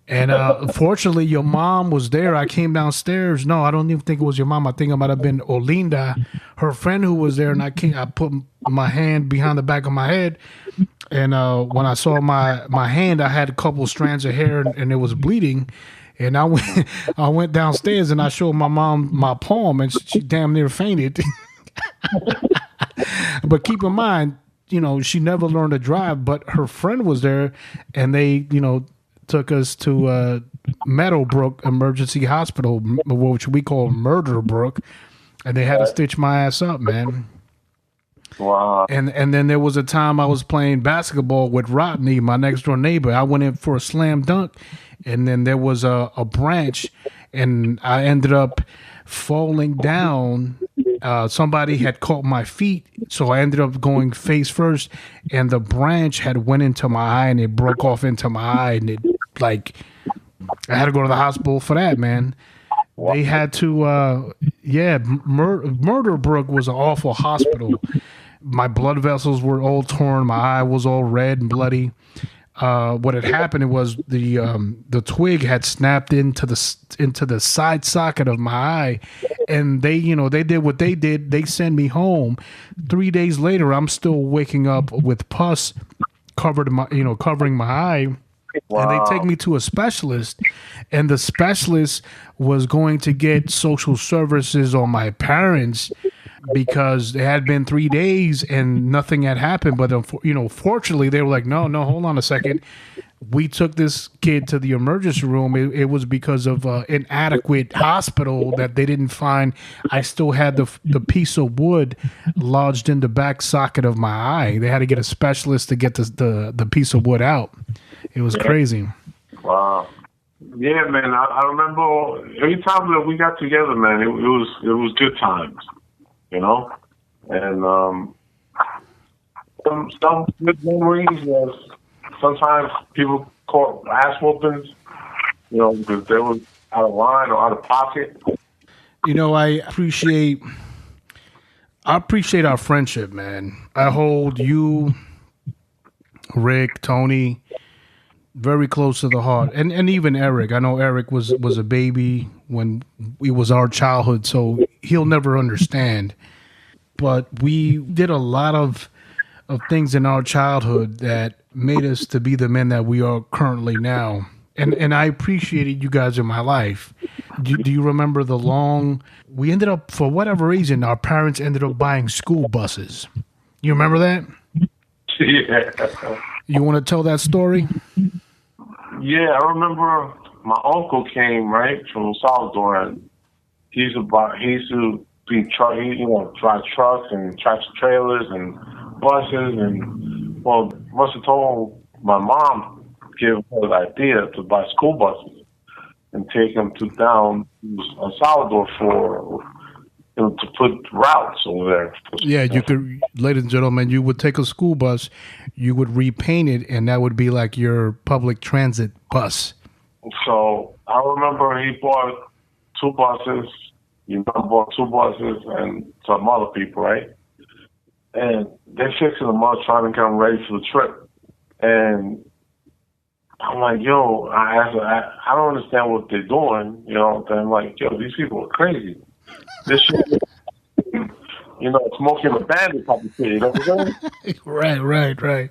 And fortunately, your mom was there. I came downstairs. No, I don't even think it was your mom. I think it might have been Olinda, her friend, who was there. And I put my hand behind the back of my head. And when I saw my hand, I had a couple strands of hair, and it was bleeding. And I went downstairs, and I showed my mom my palm, and she damn near fainted. But keep in mind, she never learned to drive, but her friend was there, and they, took us to Meadowbrook Emergency Hospital, which we call Murderbrook, and they had to stitch my ass up, man. Wow. And then there was a time I was playing basketball with Rodney, my next door neighbor. I went in for a slam dunk, and then there was a branch, and I ended up falling down. Somebody had caught my feet, so I ended up going face first, and the branch had went into my eye, and it broke off into my eye, and it I had to go to the hospital for that, man. Wow. They had to, Murderbrook was an awful hospital. My blood vessels were all torn. My eye was all red and bloody. What had happened was the twig had snapped into the side socket of my eye, and they did what they did. They sent me home. 3 days later, I'm still waking up with pus covering my eye. Wow. And they take me to a specialist, and the specialist was going to get social services on my parents because it had been 3 days and nothing had happened. But fortunately, they were like, no, hold on a second. We took this kid to the emergency room. It was because of inadequate hospital that they didn't find. I still had the piece of wood lodged in the back socket of my eye. They had to get a specialist to get the piece of wood out. It was crazy. Wow. Yeah, man. I remember every time that we got together, man. It was good times, and some good memories was sometimes people caught ass whoopings, because they was out of line or out of pocket. I appreciate our friendship, man. I hold you, Rick, Tony, very close to the heart, and even Eric. I know Eric was a baby when it was our childhood, so he'll never understand. But we did a lot of things in our childhood that made us to be the men that we are currently now. And I appreciated you guys in my life. Do you remember we ended up, for whatever reason, our parents ended up buying school buses. You remember that? Yeah. You want to tell that story? Yeah, I remember my uncle came, right, from Salvador, and he used to drive trucks and tractor trailers and buses, and must have told my mom, give her the idea to buy school buses and take them down to Salvador for to put routes over there. Yeah, you could, ladies and gentlemen, you would take a school bus, you would repaint it, and that would be like your public transit bus. So I remember he bought two buses. Bought two buses and some other people, right? And they're fixing them up, trying to get them ready for the trip. And I'm like, yo, I don't understand what they're doing. I'm like, yo, these people are crazy. This shit, smoking a bandit type of shit. You know what I'm saying? Right.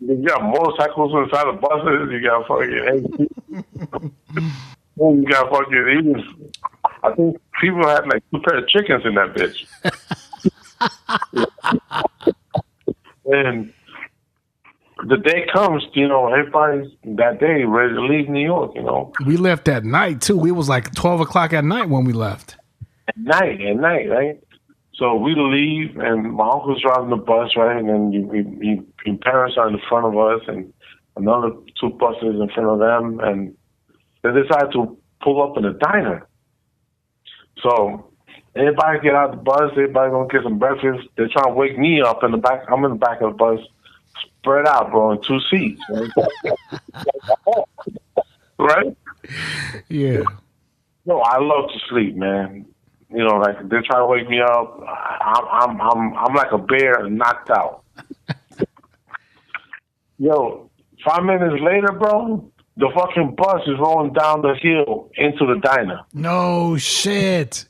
You got motorcycles inside the buses. You got fucking, you got fucking even. I think people had like 2 pair of chickens in that bitch. And the day comes, everybody's that day ready to leave New York, We left at night, too. It was like 12 o'clock at night when we left. At night, right? So we leave, and my uncle's driving the bus, right? And then your parents are in the front of us, and another 2 buses in front of them, and they decide to pull up in a diner. So everybody get out of the bus, everybody gonna get some breakfast. They're trying to wake me up in the back. I'm in the back of the bus, spread out, bro, in 2 seats. Right? Yeah. No, I love to sleep, man. Like they're trying to wake me up. I'm like a bear knocked out. Yo, 5 minutes later, bro, the fucking bus is rolling down the hill into the diner. No shit.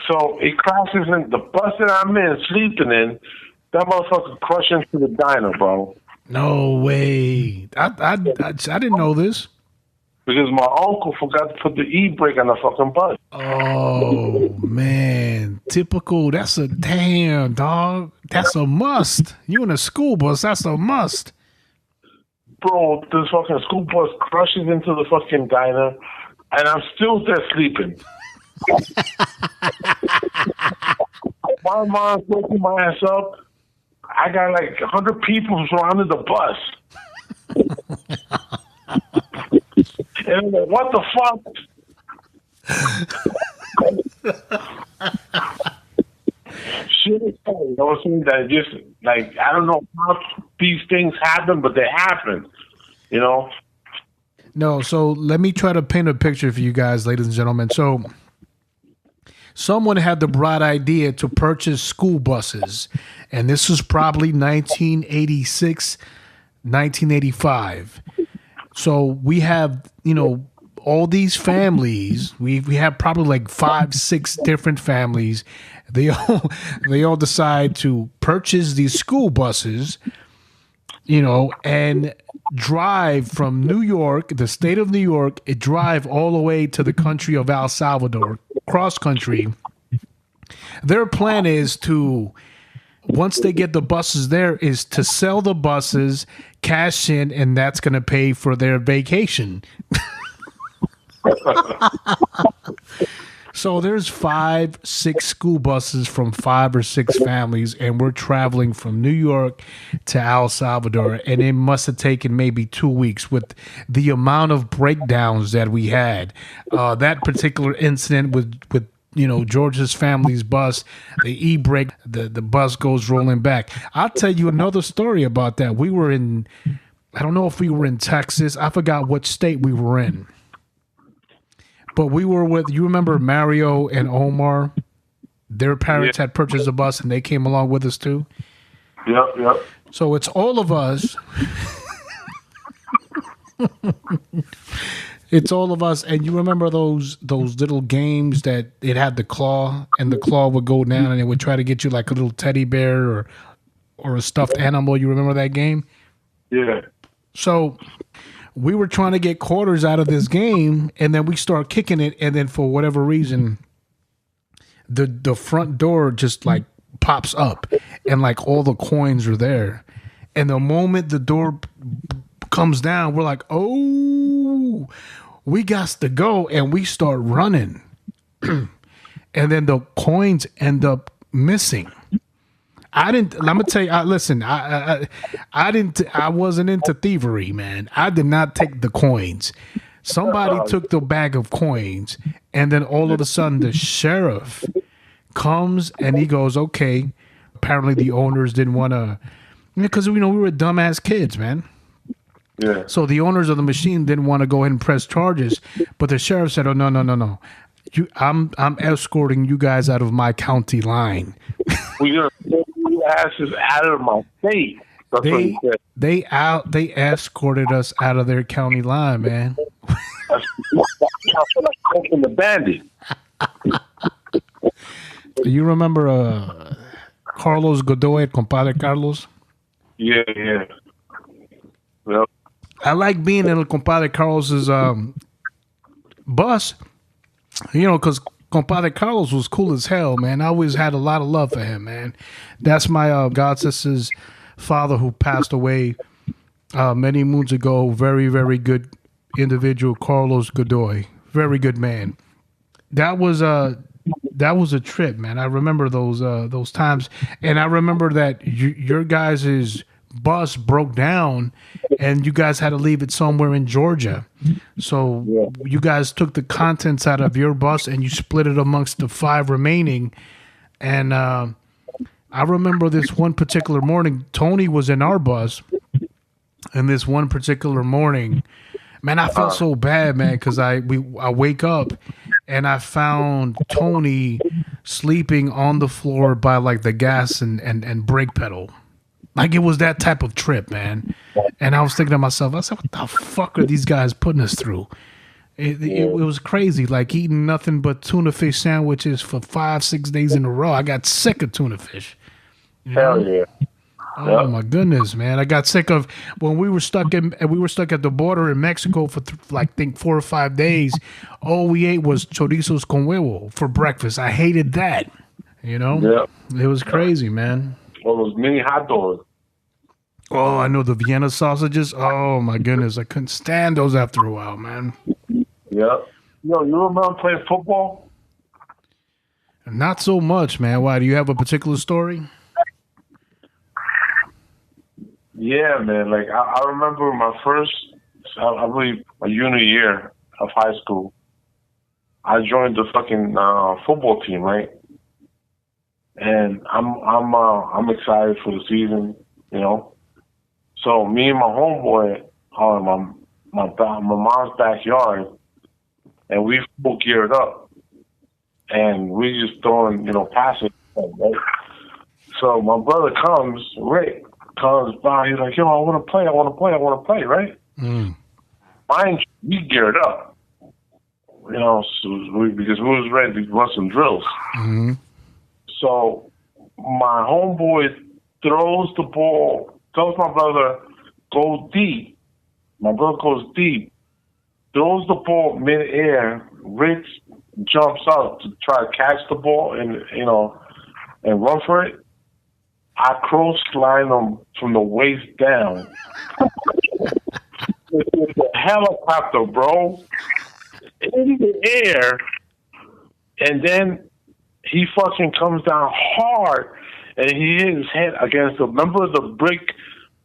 So it crashes in the bus that I'm in, sleeping in. That motherfucker crushed into the diner, bro. No way. I didn't know this. Because my uncle forgot to put the e-brake on the fucking bus. Oh, man. Typical. That's a damn, dog. That's a must. You in a school bus, that's a must. Bro, this fucking school bus crushes into the fucking diner, and I'm still there sleeping. My mom's waking my ass up. I got like 100 people surrounding the bus. And I'm like, what the fuck? Shit is funny. You know what I'm saying? That just, like, I don't know how these things happen, but they happen. No, so let me try to paint a picture for you guys, ladies and gentlemen. So someone had the bright idea to purchase school buses, and this was probably 1986, 1985. So we have, all these families. We have probably like 5, 6 different families. They all decide to purchase these school buses, and drive from New York, the state of New York, drive all the way to the country of El Salvador, cross country. Their plan is to, once they get the buses there, is to sell the buses, cash in, and that's going to pay for their vacation. So there's 5, 6 school buses from 5 or 6 families, and we're traveling from New York to El Salvador, and it must have taken maybe 2 weeks with the amount of breakdowns that we had. That particular incident with George's family's bus. The e-brake, the bus goes rolling back. I'll tell you another story about that. We were in, I don't know if we were in Texas. I forgot what state we were in. But we were with, you remember Mario and Omar? Their parents had purchased a bus and they came along with us too. Yep. So it's all of us. It's all of us, and you remember those little games that it had the claw, and the claw would go down, and it would try to get you like a little teddy bear or a stuffed animal. You remember that game? Yeah. So we were trying to get quarters out of this game, and then we start kicking it, and then for whatever reason, the front door just like pops up, and like all the coins are there, and the moment the door comes down, we're like, oh, we got to go, and we start running. And then the coins end up missing. I'm gonna tell you, listen, I wasn't into thievery, man. I did not take the coins. Somebody took the bag of coins, and then all of a sudden the sheriff comes and he goes, okay, apparently the owners didn't want to, because we were dumbass kids, man. Yeah. So the owners of the machine didn't want to go ahead and press charges, but the sheriff said, "Oh no! I'm escorting you guys out of my county line." We're gonna take your asses out of my state. That's what he said. They escorted us out of their county line, man. That's like taking the bandit. You remember Carlos Godoy, compadre Carlos? Yeah. Well, I like being in compadre Carlos's bus, because compadre Carlos was cool as hell, man. I always had a lot of love for him, man. That's my god sister's father who passed away many moons ago. Very, very good individual, Carlos Godoy. Very good man. That was a trip, man. I remember those times, and I remember that your guys' bus broke down and you guys had to leave it somewhere in Georgia. So you guys took the contents out of your bus and you split it amongst the 5 remaining. And I remember this one particular morning, Tony was in our bus, and this one particular morning, man, I felt so bad, man, because I wake up and I found Tony sleeping on the floor by like the gas and brake pedal. Like it was that type of trip, man. And I was thinking to myself, I said, what the fuck are these guys putting us through? It was crazy, like eating nothing but tuna fish sandwiches for 5-6 days in a row. I got sick of tuna fish. hell yeah. Oh my goodness, man! I got sick of when we were stuck at the border in Mexico for I think 4 or 5 days. All we ate was chorizos con huevo for breakfast. I hated that. It was crazy, man. Well, those mini hot dogs. Oh, I know the Vienna sausages. Oh my goodness, I couldn't stand those after a while, man. Yep. You remember playing football? Not so much, man. Why? Do you have a particular story? Yeah, man. Like I remember my first, I believe, my junior year of high school. I joined the fucking football team, right? And I'm excited for the season, So me and my homeboy are my mom's backyard, and we full geared up, and we just throwing passes, right? So my brother Rick comes by. He's like, "Yo, I want to play, right?" Mm. Mind you, we geared up, because we was ready to run some drills. Mm-hmm. So my homeboy throws the ball, tells my brother, go deep. My brother goes deep, throws the ball mid-air. Rick jumps up to try to catch the ball and run for it. I cross line him from the waist down. It's a helicopter, bro. In the air. And then he fucking comes down hard, and he hit his head against remember the brick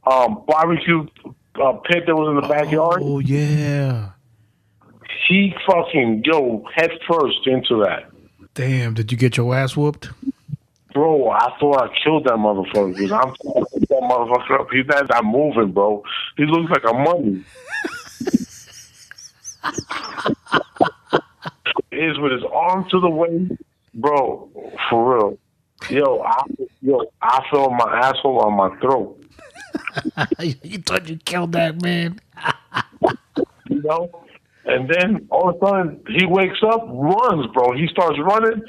barbecue pit that was in the backyard? Oh, yeah. He fucking head first into that. Damn, did you get your ass whooped? Bro, I thought I killed that motherfucker. Because I'm that motherfucker up. He's not moving, bro. He looks like a mummy. Is with his arm to the waist, bro. For real, I felt my asshole on my throat. You thought you killed that man? You know, and then all of a sudden he wakes up, runs, bro. He starts running.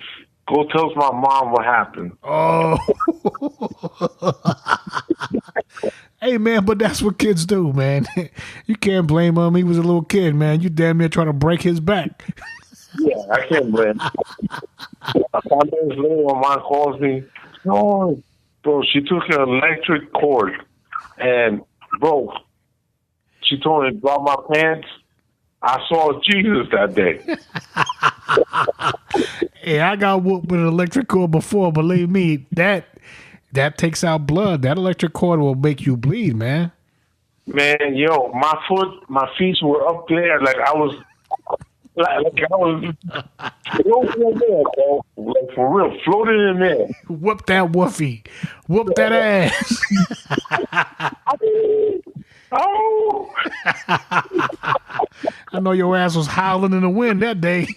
Go tells my mom what happened. Oh. Hey, man, but that's what kids do, man. You can't blame him. He was a little kid, man. You damn near trying to break his back. Yeah, I can't blame him. A couple days later, my mom calls me. No, bro, she took an electric cord and, bro, she told me to drop my pants. I saw Jesus that day. Hey, I got whooped with an electric cord before. Believe me, that takes out blood. That electric cord will make you bleed, man. Man, my feet were up there like I was floating in there, bro. Like for real, floating in there. Whoop that woofy. Whoop that ass. Oh! I know your ass was howling in the wind that day.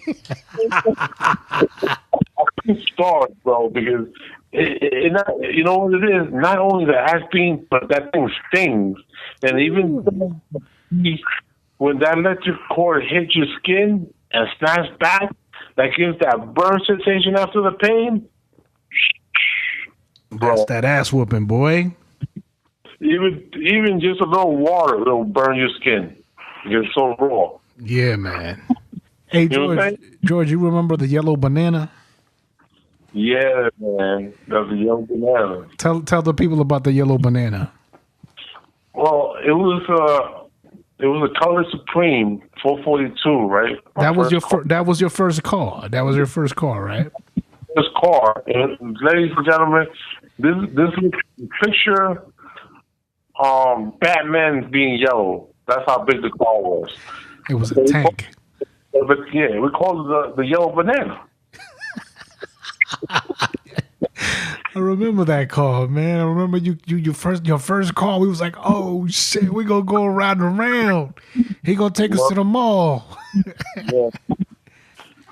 I'm starved, bro, because you know what it is? Not only the ass being, but that thing stings. And even when that electric cord hits your skin and snaps back, that gives that burn sensation after the pain. Bro, That's that ass whooping, boy. Even just a little water will burn your skin. It's so raw. Yeah, man. Hey, know George, you remember the yellow banana? Yeah, man. That's a young banana. Tell the people about the yellow banana. Well, it was a Color Supreme 442, right? That was your first car. That was your first car, right? This car, and ladies and gentlemen, this picture, Batman being yellow. That's how big the car was. It was a tank. But yeah, we called it the yellow banana. I remember that car, man. I remember your first call. We was like, oh shit, we gonna go around and around. He gonna take us to the mall. Yeah.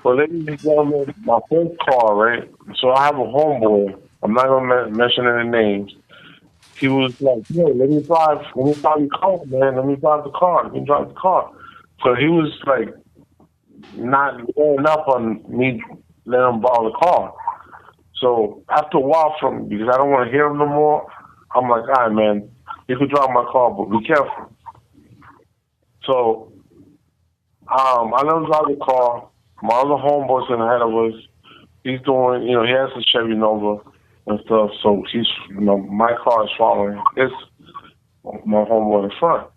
Well, ladies and gentlemen, my first car, right? So I have a homeboy. I'm not gonna mention any names. He was like, "Yo, let me drive the car, man. Let me drive the car." So he was like, not going up on me letting him borrow the car. So after a while, because I don't want to hear him no more, I'm like, all right, man, you can drive my car, but be careful. So I let him drive the car. My other homeboy's in ahead of us. He's doing, he has a Chevy Nova and stuff. So he's, my car is following my homeboy in front.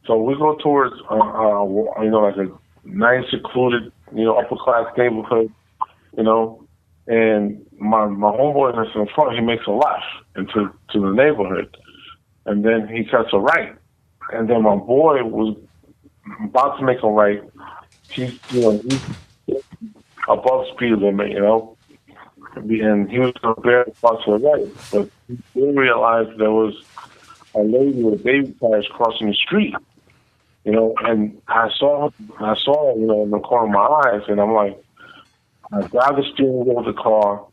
So we go towards, like a nice, secluded, upper class neighborhood, and my homeboy that's in front, he makes a left into the neighborhood, and then he cuts a right, and then my boy was about to make a right. He's above speed limit, and he was prepared to cross to the right, but he didn't realize there was a lady with baby carriage crossing the street, and I saw in the corner of my eyes, and I'm like, I grabbed the steering wheel of the car,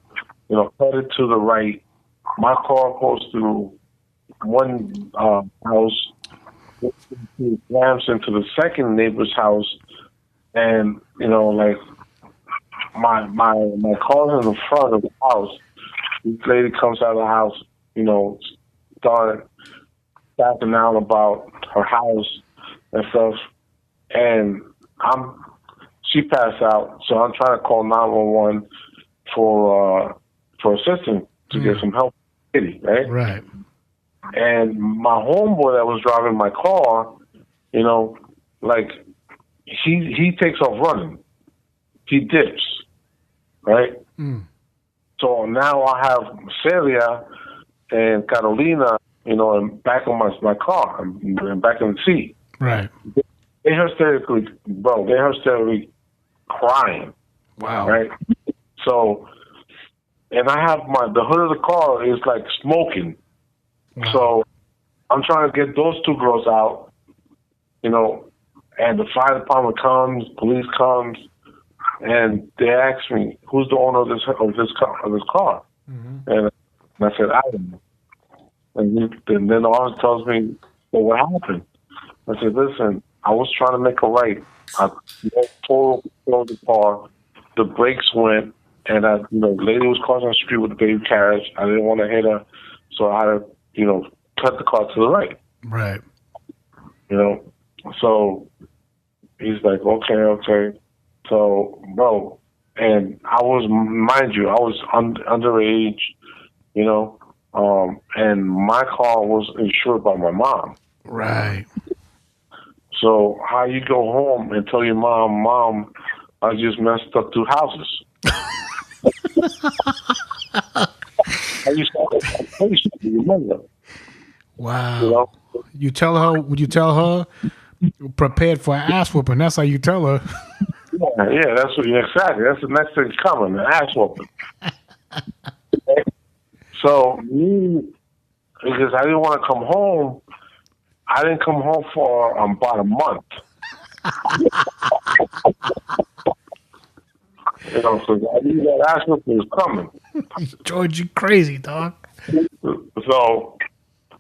headed to the right. My car goes through one house, slams into the second neighbor's house, and my car's in the front of the house. This lady comes out of the house, started backing out about her house and stuff, and she passed out, so I'm trying to call 911 for assistance to get some help, right? Right. And my homeboy that was driving my car, he takes off running. He dips, right? Mm. So now I have Celia and Carolina, and back on my car, and back in the seat. Right. They're hysterically crying. Wow. Right? So, and I have the hood of the car is like smoking. Wow. So I'm trying to get those two girls out, you know, and the fire department comes, police comes, and they ask me, "Who's the owner of this car?" Mm-hmm. And I said, "I don't know." And then the officer tells me, "Well, what happened?" I said, "Listen, I was trying to make a right. I pulled the car, the brakes went, and the lady was crossing the street with the baby carriage. I didn't want to hit her, so I had to, cut the car to the right." Right. So he's like, okay. So, bro, and I was, mind you, I was underage, and my car was insured by my mom. Right. So how you go home and tell your mom, I just messed up 2 houses? I used to remember. Wow. You tell her? Would you tell her prepared for an ass whooping? That's how you tell her. Yeah, that's exactly. That's the next thing coming, an ass whooping. So me, because I didn't want to come home, I didn't come home for about a month. So I knew that ass whooping was coming. George, you crazy, dog. So,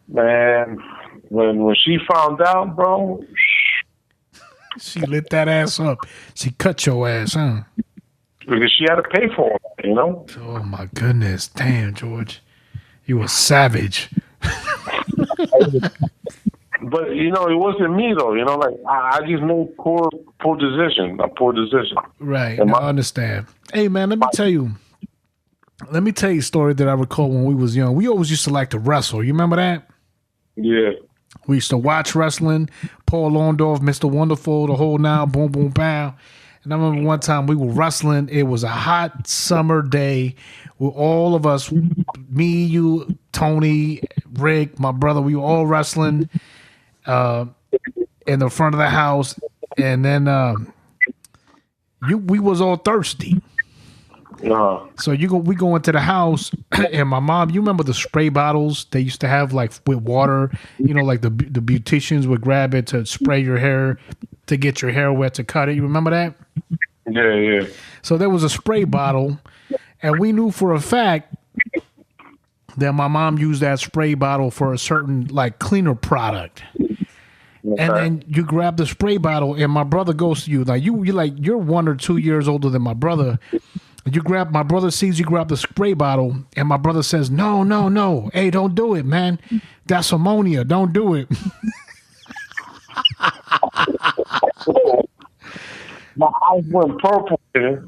man, when she found out, bro, she lit that ass up. She cut your ass, huh? Because she had to pay for it, Oh my goodness, damn, George, you a savage. But it wasn't me though. Like I just made poor decision. Right, I understand. Hey man, let me tell you a story that I recall when we was young. We always used to like to wrestle. You remember that? Yeah. We used to watch wrestling, Paul Orndorff, Mr. Wonderful, the whole nine, boom, boom, pow. And I remember one time we were wrestling. It was a hot summer day with all of us, me, you, Tony, Rick, my brother. We were all wrestling in the front of the house. And then we was all thirsty. So we go into the house, and my mom, you remember the spray bottles they used to have like with water, like the beauticians would grab it to spray your hair to get your hair wet to cut it. You remember that? Yeah. So there was a spray bottle, and we knew for a fact that my mom used that spray bottle for a certain like cleaner product. Okay. And then you grab the spray bottle, and my brother goes to you like you're 1 or 2 years older than my brother. My brother sees you grab the spray bottle, and my brother says, No. Hey, don't do it, man. That's ammonia. Don't do it. My eyes went purple. As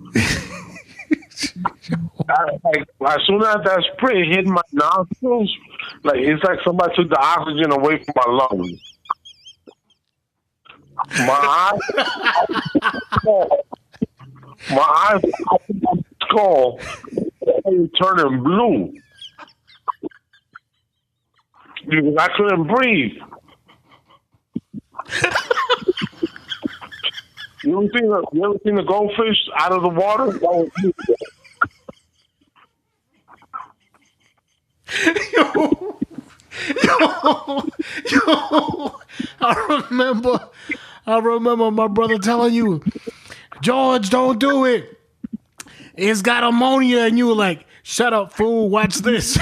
soon as that spray hit my nostrils, it's like somebody took the oxygen away from my lungs. My eyes skull turning blue because I couldn't breathe. You ever seen the goldfish out of the water? That was me. Yo, I remember my brother telling you, George, don't do it. It's got ammonia, and you were like, shut up, fool, watch this.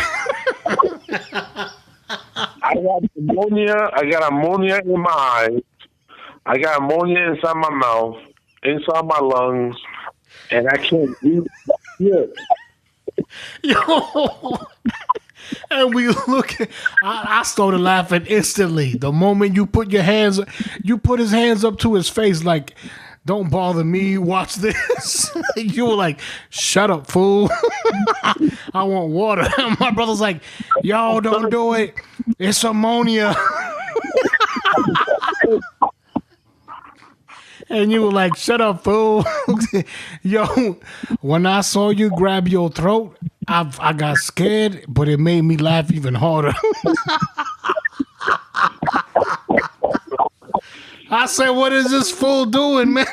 I got ammonia in my eyes. I got ammonia inside my mouth, inside my lungs, and I can't breathe. Yo. And we look at, I started laughing instantly. The moment you put his hands up to his face like, don't bother me, watch this. You were like, shut up, fool. I want water. My brother's like, yo, don't do it. It's ammonia. And you were like, shut up, fool. Yo, when I saw you grab your throat, I got scared, but it made me laugh even harder. I said, what is this fool doing, man?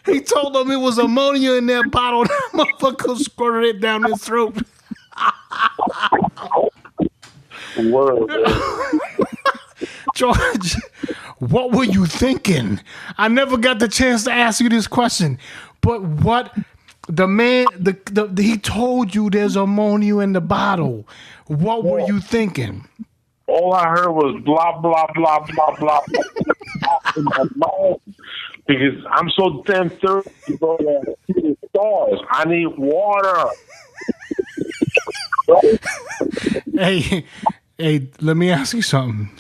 He told him it was ammonia in that bottle. That motherfucker squirted it down his throat. Word. George, what were you thinking? I never got the chance to ask you this question, but what the man, he told you there's ammonia in the bottle. What were you thinking? All I heard was blah, blah, blah, blah, blah, blah in my mouth because I'm so damn thirsty to go to the stars. I need water. Hey, let me ask you something.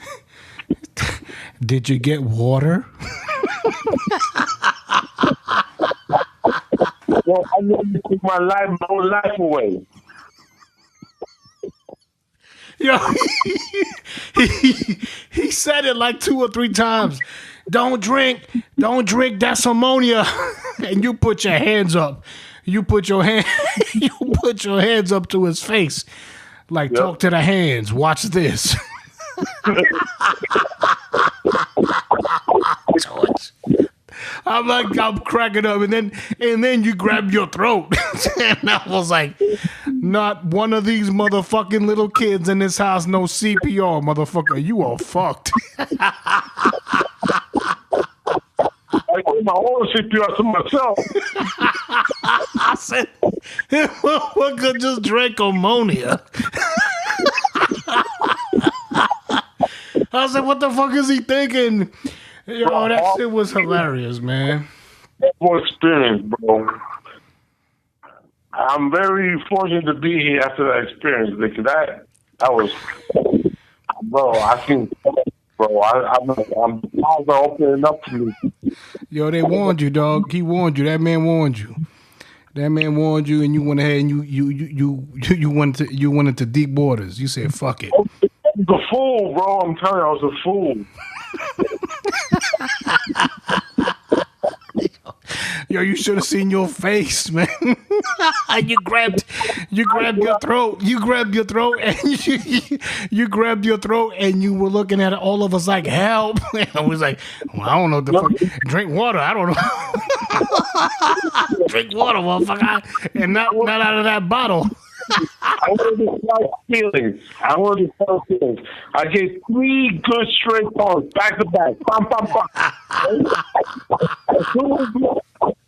Did you get water? Well, I know you took my whole life away. Yo, he said it like 2 or 3 times. Don't drink, that's ammonia. And you put your hands up. You put your hands up to his face. Like, talk to the hands. Watch this. George. I'm cracking up, and then you grab your throat, and I was like, not one of these motherfucking little kids in this house no CPR, motherfucker. You are fucked. I gave my own CPR to myself. I said, motherfucker just drank ammonia. I said, what the fuck is he thinking? Yo, that shit was hilarious, man. More experience, bro. I'm very fortunate to be here after that experience because that was, bro. I can, bro. I'm eyes are opening up to me. Yo, they warned you, dog. He warned you. That man warned you. That man warned you, and you went ahead and you went into deep waters. You said, "Fuck it." I was a fool, bro. I'm telling you, I was a fool. Yo, you should have seen your face, man. You grabbed your throat. You grabbed your throat, and you grabbed your throat, and you were looking at all of us like, help. And I was like, well, I don't know what the fuck. Drink water. I don't know. Drink water, motherfucker. And not out of that bottle. I wanted to start feelings. I gave 3 good straight calls back to back. Bam, bam, bam.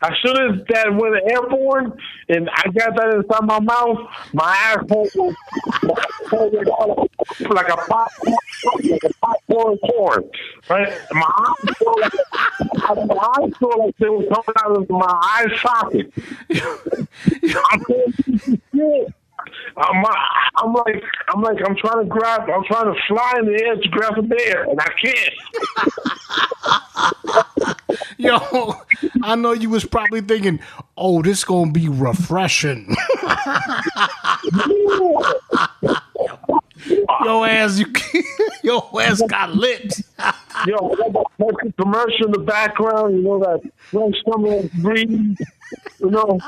As soon as that went airborne and I got that inside my mouth, my asshole was like a popcorn corn. Right? My eyes feel like they were coming out of my eye socket. I couldn't see shit. I'm trying to fly in the air to grab a bear, and I can't. Yo, I know you was probably thinking, oh, this gonna be refreshing. Your ass got lit. Yo, that commercial in the background, you know, that French summer breeze, you know.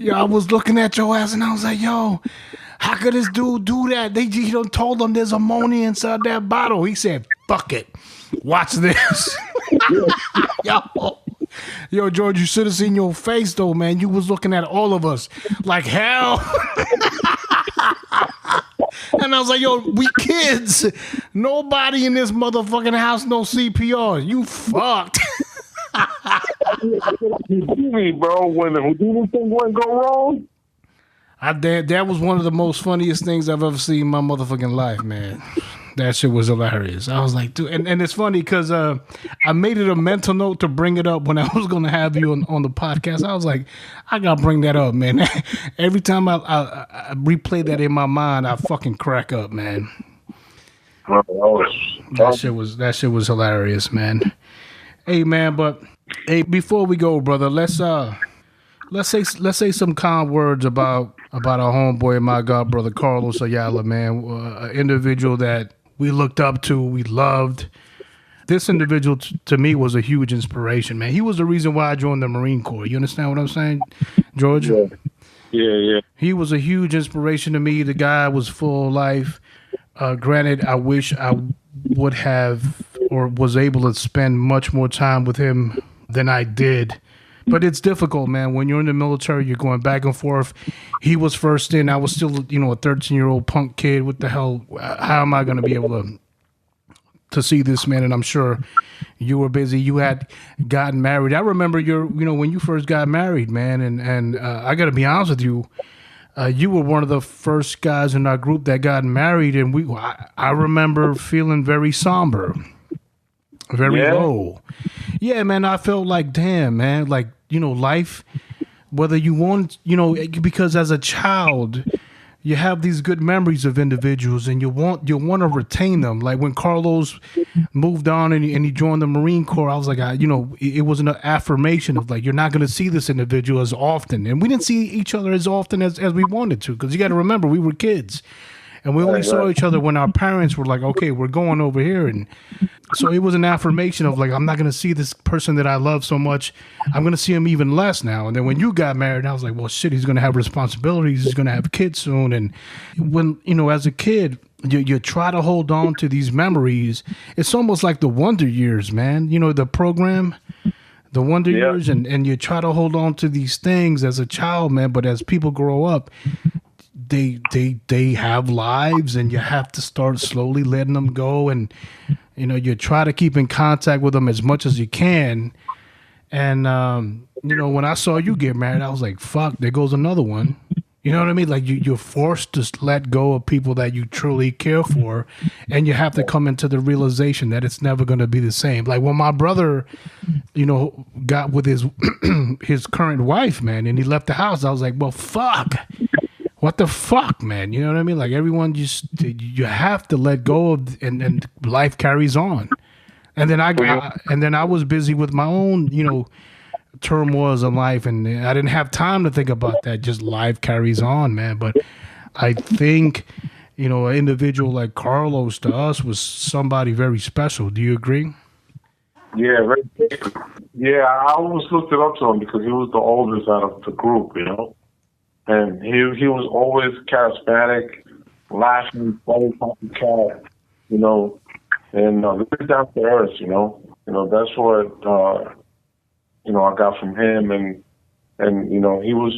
Yo, I was looking at your ass and I was like, yo, how could this dude do that? He done told them there's ammonia inside that bottle. He said, fuck it. Watch this. Yo, George, you should have seen your face though, man. You was looking at all of us like hell. And I was like, yo, we kids. Nobody in this motherfucking house knows CPR. You fucked. Houdini, bro, when the Houdini thing wouldn't go wrong. That was one of the most funniest things I've ever seen in my motherfucking life, man. That shit was hilarious. I was like, dude, and it's funny because I made it a mental note to bring it up when I was going to have you on the podcast. I was like, I got to bring that up, man. Every time I replay that in my mind, I fucking crack up, man. That shit was hilarious, man. Hey, man, but hey, before we go, brother, let's say some kind words about our homeboy and my god brother Carlos Ayala, man, an individual that we looked up to, we loved. This individual to me was a huge inspiration, man. He was the reason why I joined the Marine Corps. You understand what I'm saying, George? Yeah. He was a huge inspiration to me. The guy was full of life. Granted, I wish I would have or was able to spend much more time with him than I did. But it's difficult, man. When you're in the military, you're going back and forth. He was first in. I was still, a 13-year-old punk kid. What the hell? How am I going to be able to see this man? And I'm sure you were busy. You had gotten married. I remember when you first got married, man. And I got to be honest with you. You were one of the first guys in our group that got married, and I remember feeling very somber, very low. Yeah, man, I felt like, damn, man, like, life, whether you want, because as a child, you have these good memories of individuals, and you want to retain them. Like when Carlos moved on and he joined the Marine Corps, I was like, it was an affirmation of like, you're not going to see this individual as often. And we didn't see each other as often as we wanted to, because you got to remember, we were kids. And we only saw each other when our parents were like, okay, we're going over here. And so it was an affirmation of like, I'm not going to see this person that I love so much. I'm going to see him even less now. And then when you got married, I was like, well, shit, he's going to have responsibilities. He's going to have kids soon. And when, as a kid, you try to hold on to these memories. It's almost like the Wonder Years, man. The program, the Wonder Years. And you try to hold on to these things as a child, man. But as people grow up, they have lives, and you have to start slowly letting them go, and you try to keep in contact with them as much as you can. And when I saw you get married, I was like, fuck, there goes another one. You know what I mean? Like you're forced to let go of people that you truly care for, and you have to come into the realization that it's never going to be the same. Like when my brother, got with his current wife, man, and he left the house, I was like, well, fuck. What the fuck, man? You know what I mean? Like everyone you have to let go of, and life carries on. And then I was busy with my own, turmoils in life, and I didn't have time to think about that. Just life carries on, man. But I think, an individual like Carlos to us was somebody very special. Do you agree? Yeah, yeah. I always looked it up to him because he was the oldest out of the group, And he was always charismatic, laughing, funny, copycat, and very down to earth, That's what I got from him, and he was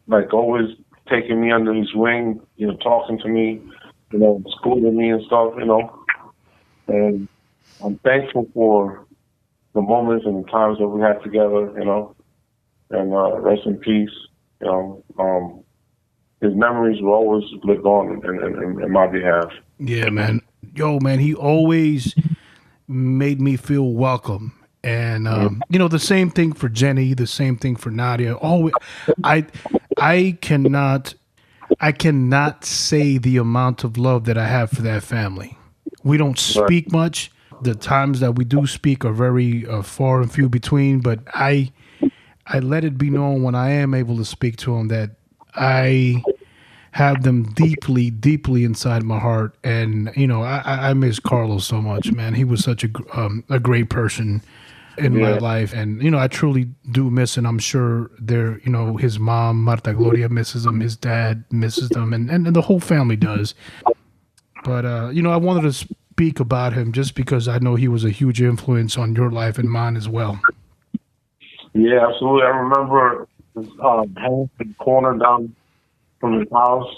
like always taking me under his wing, talking to me, schooling me and stuff, And I'm thankful for the moments and the times that we had together, And rest in peace. His memories will always live on in my behalf. Yeah, man. Yo, man, he always made me feel welcome. And, the same thing for Jenny, the same thing for Nadia. Always, I cannot say the amount of love that I have for that family. We don't speak much. The times that we do speak are very far and few between, but I let it be known when I am able to speak to them that I have them deeply, deeply inside my heart. And, I miss Carlos so much, man. He was such a great person in my life. And, I truly do miss, and I'm sure his mom, Marta Gloria, misses him. His dad misses them, and the whole family does. But, I wanted to speak about him just because I know he was a huge influence on your life and mine as well. Yeah, absolutely. I remember hanging in the corner down from his house,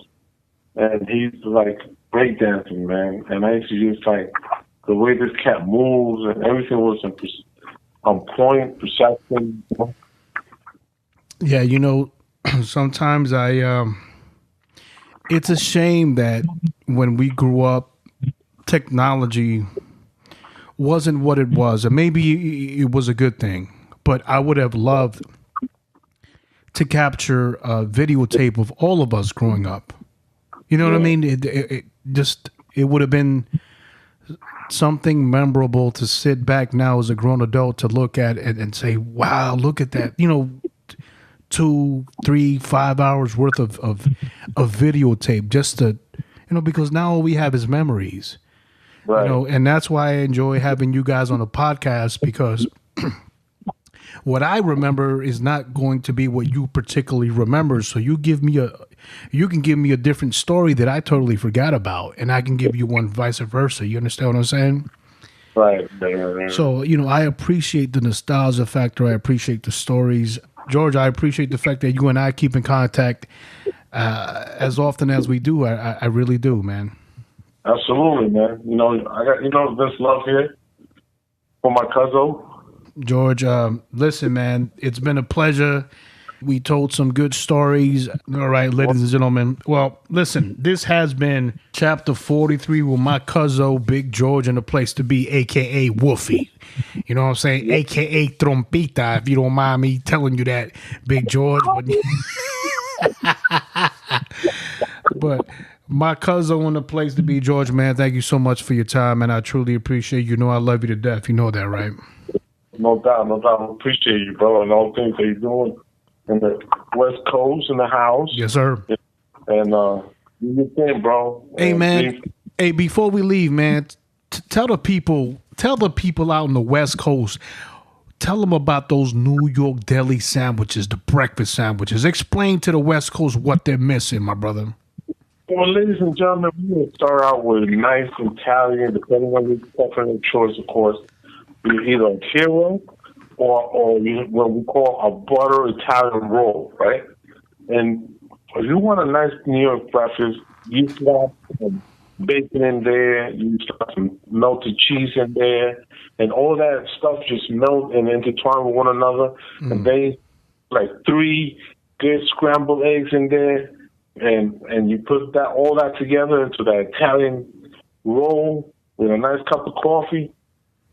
and he's like breakdancing, man. And I used to just like the way this cat moves, and everything was on point, perception. Yeah, sometimes it's a shame that when we grew up, technology wasn't what it was, and maybe it was a good thing. But I would have loved to capture a videotape of all of us growing up. You know what I mean? It would have been something memorable to sit back now as a grown adult to look at and say, wow, look at that. 2, 3, 5 hours worth of videotape just to, because now all we have is memories. Right. And that's why I enjoy having you guys on a podcast, because what I remember is not going to be what you particularly remember. So you can give me a different story that I totally forgot about, and I can give you one vice versa. You understand what I'm saying? Right. So, I appreciate the nostalgia factor. I appreciate the stories. George, I appreciate the fact that you and I keep in contact as often as we do. I really do, man. Absolutely, man. I got, this love here for my cousin. George, listen, man, it's been a pleasure. We told some good stories. All right, ladies and gentlemen. Well, listen, this has been chapter 43 with my cousin, Big George, in the place to be, a.k.a. Wolfie. You know what I'm saying? A.k.a. Trompita, if you don't mind me telling you that, Big George. But my cousin in the place to be, George, man, thank you so much for your time, and I truly appreciate you. I love you to death. You know that, right? No doubt. I appreciate you, bro, and all the things that you're doing in the West Coast, in the house. Yes, sir. And do your thing, bro. Hey, man. Hey, before we leave, man, tell the people out on the West Coast, tell them about those New York deli sandwiches, the breakfast sandwiches. Explain to the West Coast what they're missing, my brother. Well, ladies and gentlemen, we're going to start out with nice Italian, depending on your preference of choice, of course. Either a hero or what we call a butter Italian roll, right? And if you want a nice New York breakfast, you slap some bacon in there, you slap some melted cheese in there, and all that stuff just melt and intertwine with one another. And they like 3 good scrambled eggs in there, and you put all that together into that Italian roll with a nice cup of coffee.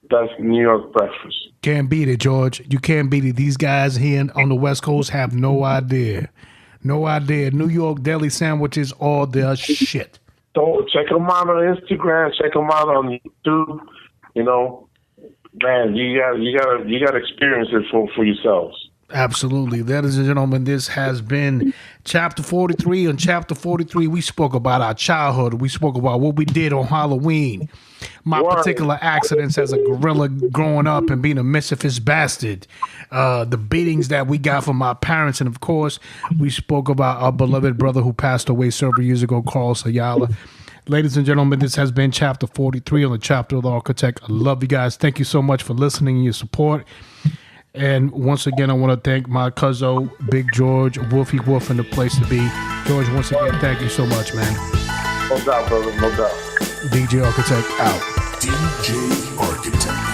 That's New York breakfast. Can't beat it, George. You can't beat it. These guys here on the West Coast have no idea. No idea. New York deli sandwiches, all their shit. So check them out on Instagram. Check them out on YouTube. Man, you got to experience it for yourselves. Absolutely. Ladies and gentlemen, this has been Chapter 43. On Chapter 43, we spoke about our childhood. We spoke about what we did on Halloween. My particular accidents as a gorilla growing up and being a mischievous bastard. The beatings that we got from our parents. And, of course, we spoke about our beloved brother who passed away several years ago, Carl Sayala. Ladies and gentlemen, this has been Chapter 43 on the Chapter of the Architect. I love you guys. Thank you so much for listening and your support. And once again, I want to thank my cousin, Big George, Wolfie Wolf, and the place to be. George, once again, thank you so much, man. No doubt, brother. No doubt. DJ Architect out. DJ Architect.